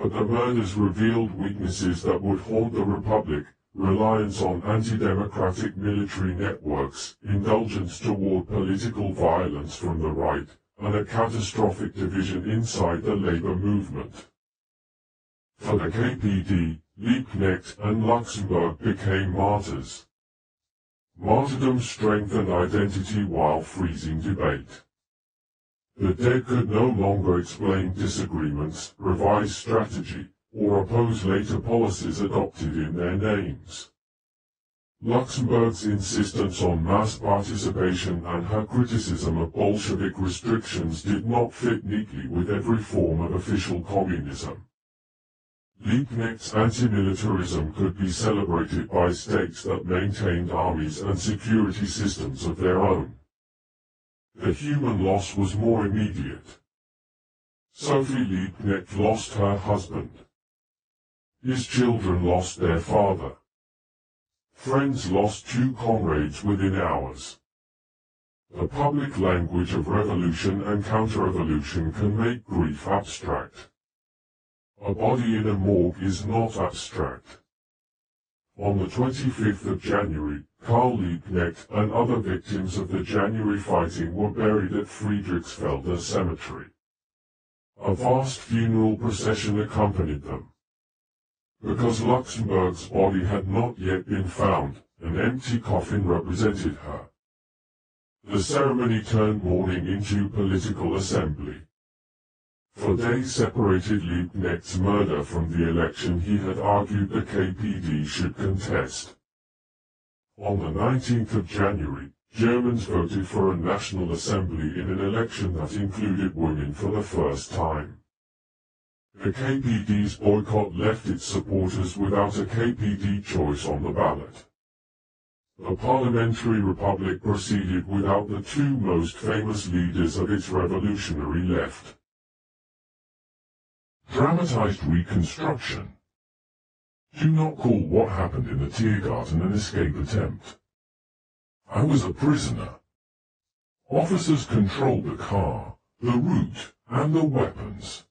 But the murders revealed weaknesses that would haunt the Republic: reliance on anti-democratic military networks, indulgence toward political violence from the right, and a catastrophic division inside the labor movement. For the KPD, Liebknecht and Luxemburg became martyrs. Martyrdom strengthened identity while freezing debate. The dead could no longer explain disagreements, revise strategy, or oppose later policies adopted in their names. Luxemburg's insistence on mass participation and her criticism of Bolshevik restrictions did not fit neatly with every form of official communism. Liebknecht's anti-militarism could be celebrated by states that maintained armies and security systems of their own. The human loss was more immediate. Sophie Liebknecht lost her husband. His children lost their father. Friends lost 2 comrades within hours. The public language of revolution and counter-revolution can make grief abstract. A body in a morgue is not abstract. On the 25th of January, Karl Liebknecht and other victims of the January fighting were buried at Friedrichsfelde Cemetery. A vast funeral procession accompanied them. Because Luxemburg's body had not yet been found, an empty coffin represented her. The ceremony turned mourning into political assembly. For days separated Liebknecht's murder from the election he had argued the KPD should contest. On the 19th of January, Germans voted for a National Assembly in an election that included women for the first time. The KPD's boycott left its supporters without a KPD choice on the ballot. The parliamentary republic proceeded without the 2 most famous leaders of its revolutionary left. Dramatized reconstruction. Do not call what happened in the Tiergarten an escape attempt. I was a prisoner. Officers controlled the car, the route, and the weapons.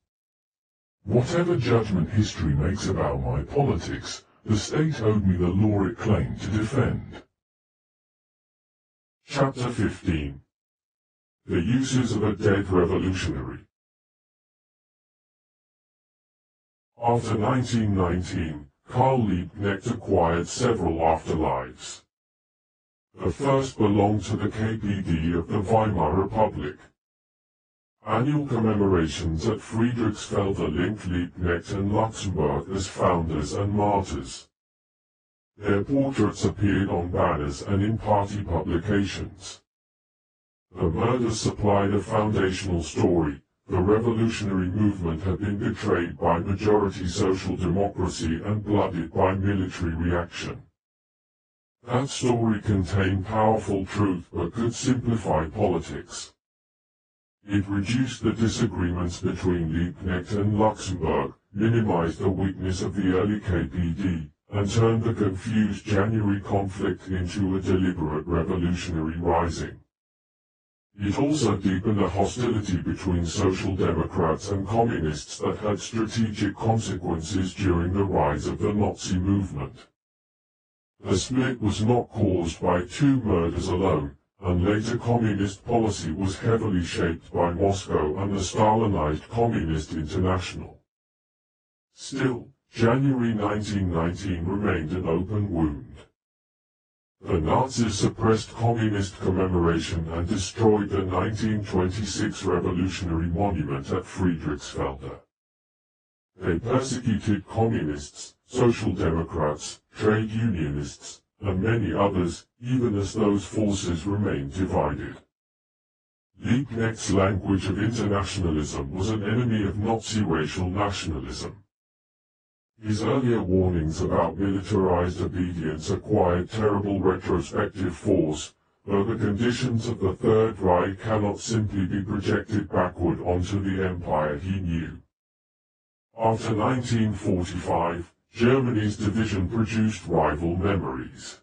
Whatever judgment history makes about my politics, the state owed me the law it claimed to defend. Chapter 15. The Uses of a Dead Revolutionary. After 1919, Karl Liebknecht acquired several afterlives. The first belonged to the KPD of the Weimar Republic. Annual commemorations at Friedrichsfelde linked Liebknecht and Luxemburg as founders and martyrs. Their portraits appeared on banners and in party publications. The murders supplied a foundational story. The revolutionary movement had been betrayed by majority social democracy and blooded by military reaction. That story contained powerful truth but could simplify politics. It reduced the disagreements between Liebknecht and Luxemburg, minimized the weakness of the early KPD, and turned the confused January conflict into a deliberate revolutionary rising. It also deepened the hostility between Social Democrats and Communists that had strategic consequences during the rise of the Nazi movement. The split was not caused by two murders alone, and later Communist policy was heavily shaped by Moscow and the Stalinized Communist International. Still, January 1919 remained an open wound. The Nazis suppressed communist commemoration and destroyed the 1926 revolutionary monument at Friedrichsfelde. They persecuted communists, social democrats, trade unionists, and many others, even as those forces remained divided. Liebknecht's language of internationalism was an enemy of Nazi racial nationalism. His earlier warnings about militarized obedience acquired terrible retrospective force, though the conditions of the Third Reich cannot simply be projected backward onto the empire he knew. After 1945, Germany's division produced rival memories.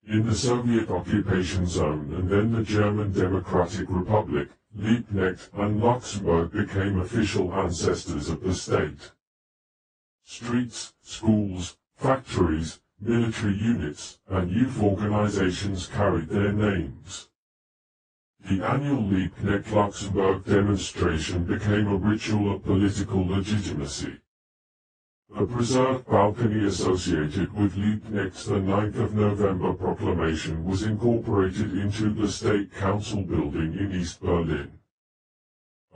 In the Soviet occupation zone and then the German Democratic Republic, Liebknecht and Luxemburg became official ancestors of the state. Streets, schools, factories, military units, and youth organizations carried their names. The annual Liebknecht-Luxemburg demonstration became a ritual of political legitimacy. The preserved balcony associated with Liebknecht's 9th of November proclamation was incorporated into the State Council building in East Berlin.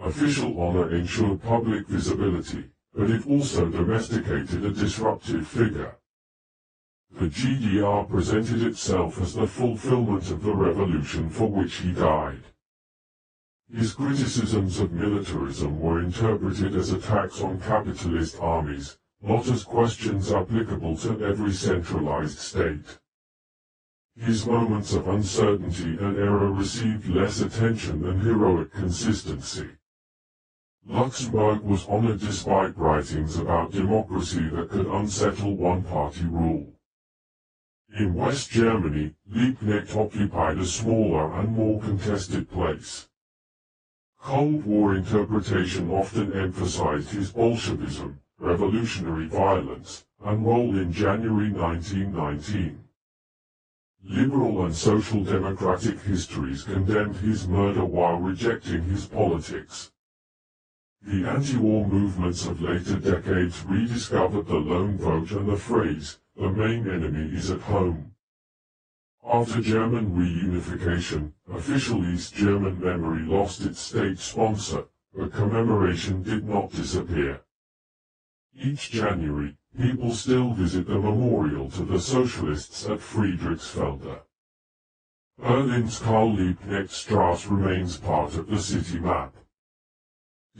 Official honor ensured public visibility, but it also domesticated a disruptive figure. The GDR presented itself as the fulfillment of the revolution for which he died. His criticisms of militarism were interpreted as attacks on capitalist armies, not as questions applicable to every centralized state. His moments of uncertainty and error received less attention than heroic consistency. Luxemburg was honored despite writings about democracy that could unsettle one-party rule. In West Germany, Liebknecht occupied a smaller and more contested place. Cold War interpretation often emphasized his Bolshevism, revolutionary violence, and role in January 1919. Liberal and social democratic histories condemned his murder while rejecting his politics. The anti-war movements of later decades rediscovered the lone vote and the phrase, "the main enemy is at home." After German reunification, official East German memory lost its state sponsor, but commemoration did not disappear. Each January, people still visit the memorial to the socialists at Friedrichsfelde. Berlin's Karl Liebknecht Strasse remains part of the city map.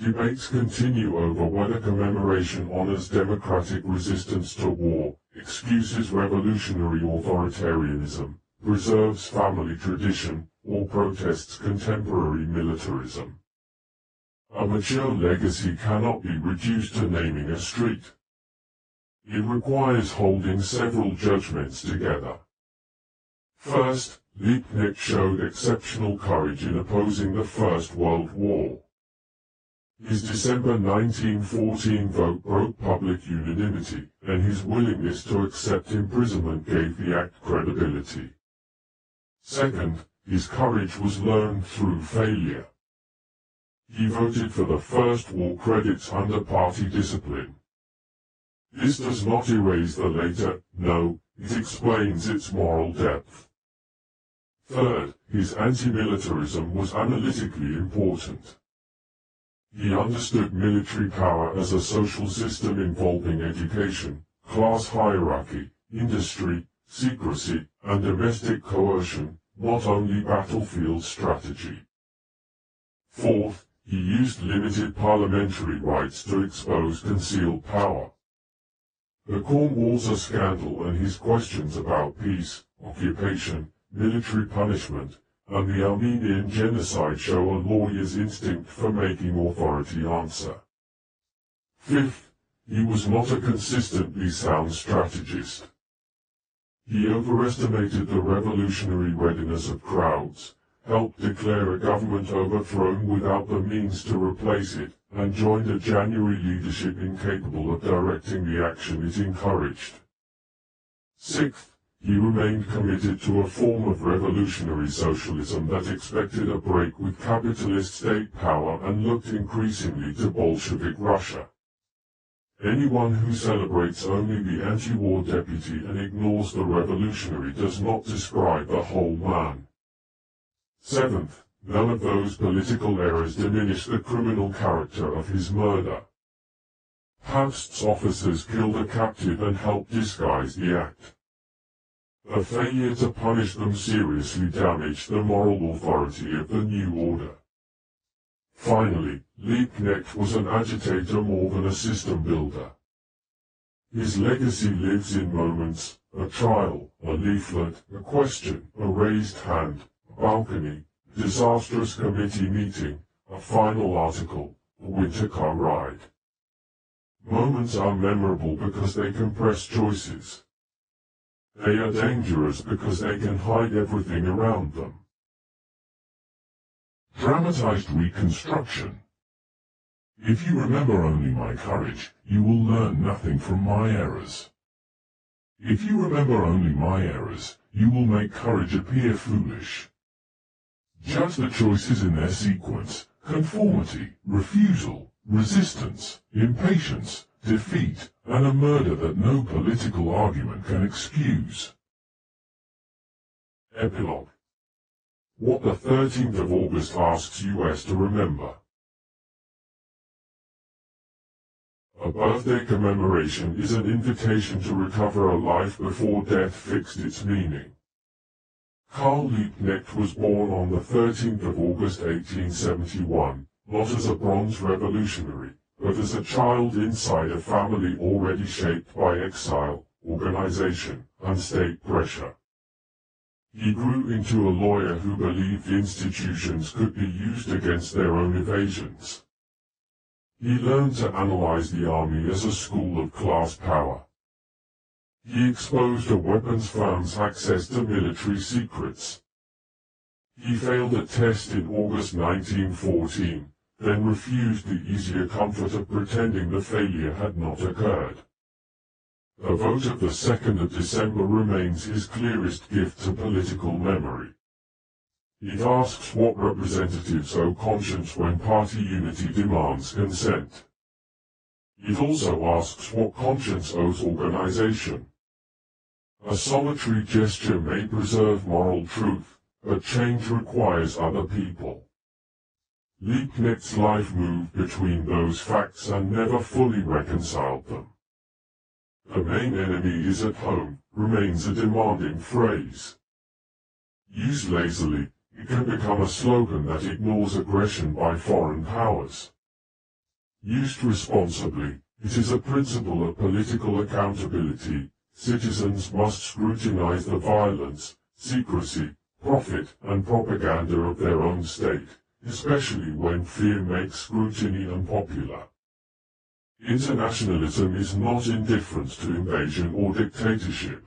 Debates continue over whether commemoration honors democratic resistance to war, excuses revolutionary authoritarianism, preserves family tradition, or protests contemporary militarism. A mature legacy cannot be reduced to naming a street. It requires holding several judgments together. First, Liebknecht showed exceptional courage in opposing the First World War. His December 1914 vote broke public unanimity, and his willingness to accept imprisonment gave the act credibility. Second, his courage was learned through failure. He voted for the first war credits under party discipline. This does not erase the later, no, it explains its moral depth. Third, his anti-militarism was analytically important. He understood military power as a social system involving education, class hierarchy, industry, secrecy, and domestic coercion, not only battlefield strategy. Fourth, he used limited parliamentary rights to expose concealed power. The Cornwallis scandal and his questions about peace, occupation, military punishment, and the Armenian genocide show a lawyer's instinct for making authority answer. Fifth, he was not a consistently sound strategist. He overestimated the revolutionary readiness of crowds, helped declare a government overthrown without the means to replace it, and joined a January leadership incapable of directing the action it encouraged. Sixth, he remained committed to a form of revolutionary socialism that expected a break with capitalist state power and looked increasingly to Bolshevik Russia. Anyone who celebrates only the anti-war deputy and ignores the revolutionary does not describe the whole man. Seventh, none of those political errors diminish the criminal character of his murder. Pabst's officers killed a captive and helped disguise the act. The failure to punish them seriously damaged the moral authority of the new order. Finally, Liebknecht was an agitator more than a system builder. His legacy lives in moments, a trial, a leaflet, a question, a raised hand, a balcony, a disastrous committee meeting, a final article, a winter car ride. Moments are memorable because they compress choices. They are dangerous because they can hide everything around them. Dramatized reconstruction. If you remember only my courage, you will learn nothing from my errors. If you remember only my errors, you will make courage appear foolish. Judge the choices in their sequence: conformity, refusal, resistance, impatience, defeat, and a murder that no political argument can excuse. Epilogue. What the 13th of August asks US to remember. A birthday commemoration is an invitation to recover a life before death fixed its meaning. Karl Liebknecht was born on the 13th of August 1871, not as a Bronze Revolutionary, but as a child inside a family already shaped by exile, organization, and state pressure. He grew into a lawyer who believed institutions could be used against their own evasions. He learned to analyze the army as a school of class power. He exposed a weapons firm's access to military secrets. He failed a test in August 1914, then refused the easier comfort of pretending the failure had not occurred. The vote of the 2nd of December remains his clearest gift to political memory. It asks what representatives owe conscience when party unity demands consent. It also asks what conscience owes organization. A solitary gesture may preserve moral truth, but change requires other people. Liebknecht's life moved between those facts and never fully reconciled them. The main enemy is at home remains a demanding phrase. Used lazily, it can become a slogan that ignores aggression by foreign powers. Used responsibly, it is a principle of political accountability. Citizens must scrutinize the violence, secrecy, profit, and propaganda of their own state, especially when fear makes scrutiny unpopular. Internationalism is not indifference to invasion or dictatorship.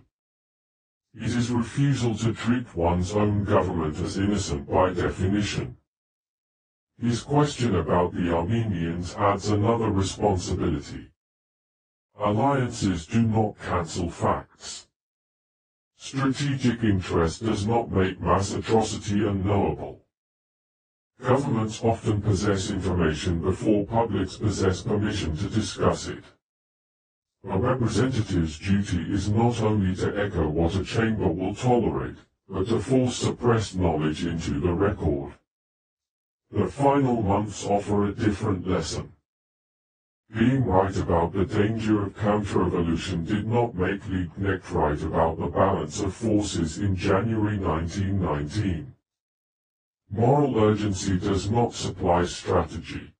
It is refusal to treat one's own government as innocent by definition. His question about the Armenians adds another responsibility. Alliances do not cancel facts. Strategic interest does not make mass atrocity unknowable. Governments often possess information before publics possess permission to discuss it. A representative's duty is not only to echo what a chamber will tolerate, but to force suppressed knowledge into the record. The final months offer a different lesson. Being right about the danger of counter-revolution did not make Liebknecht right about the balance of forces in January 1919. Moral urgency does not supply strategy.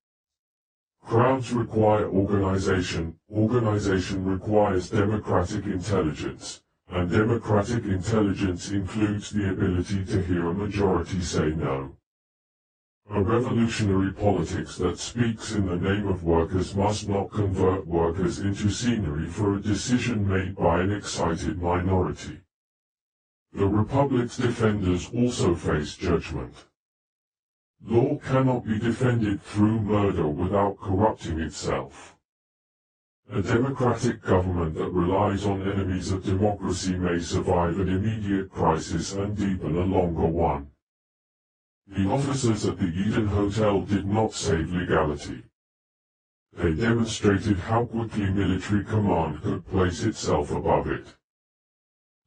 Crowds require organization, organization requires democratic intelligence, and democratic intelligence includes the ability to hear a majority say no. A revolutionary politics that speaks in the name of workers must not convert workers into scenery for a decision made by an excited minority. The Republic's defenders also face judgment. Law cannot be defended through murder without corrupting itself. A democratic government that relies on enemies of democracy may survive an immediate crisis and deepen a longer one. The officers at the Eden Hotel did not save legality. They demonstrated how quickly military command could place itself above it.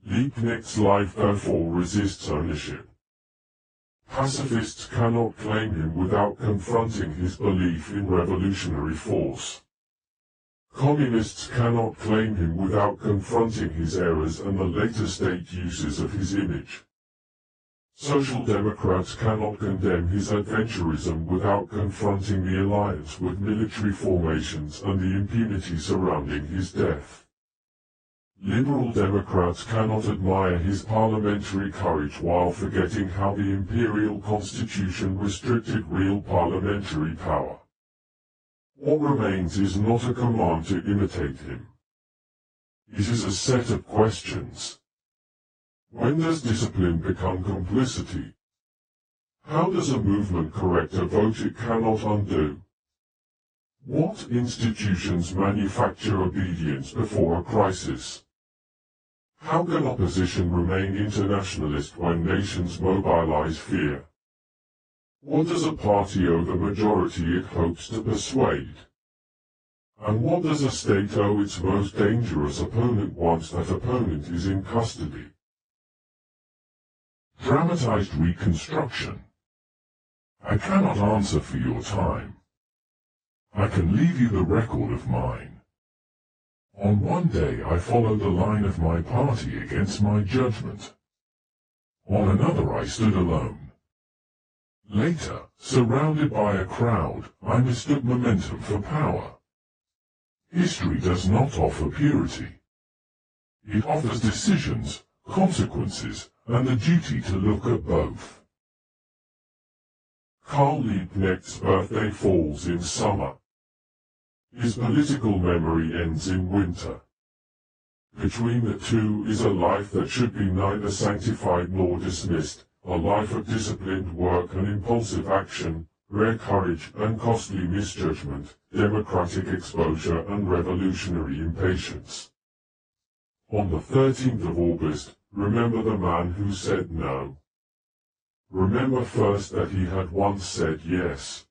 Liebknecht's life therefore resists ownership. Pacifists cannot claim him without confronting his belief in revolutionary force. Communists cannot claim him without confronting his errors and the later state uses of his image. Social Democrats cannot condemn his adventurism without confronting the alliance with military formations and the impunity surrounding his death. Liberal Democrats cannot admire his parliamentary courage while forgetting how the imperial constitution restricted real parliamentary power. What remains is not a command to imitate him. It is a set of questions. When does discipline become complicity? How does a movement correct a vote it cannot undo? What institutions manufacture obedience before a crisis? How can opposition remain internationalist when nations mobilize fear? What does a party owe the majority it hopes to persuade? And what does a state owe its most dangerous opponent once that opponent is in custody? Dramatized reconstruction. I cannot answer for your time. I can leave you the record of mine. On one day I followed the line of my party against my judgment. On another I stood alone. Later, surrounded by a crowd, I mistook momentum for power. History does not offer purity. It offers decisions, consequences, and the duty to look at both. Karl Liebknecht's birthday falls in summer. His political memory ends in winter. Between the two is a life that should be neither sanctified nor dismissed, a life of disciplined work and impulsive action, rare courage and costly misjudgment, democratic exposure and revolutionary impatience. On the 13th of August, remember the man who said no. Remember first that he had once said yes.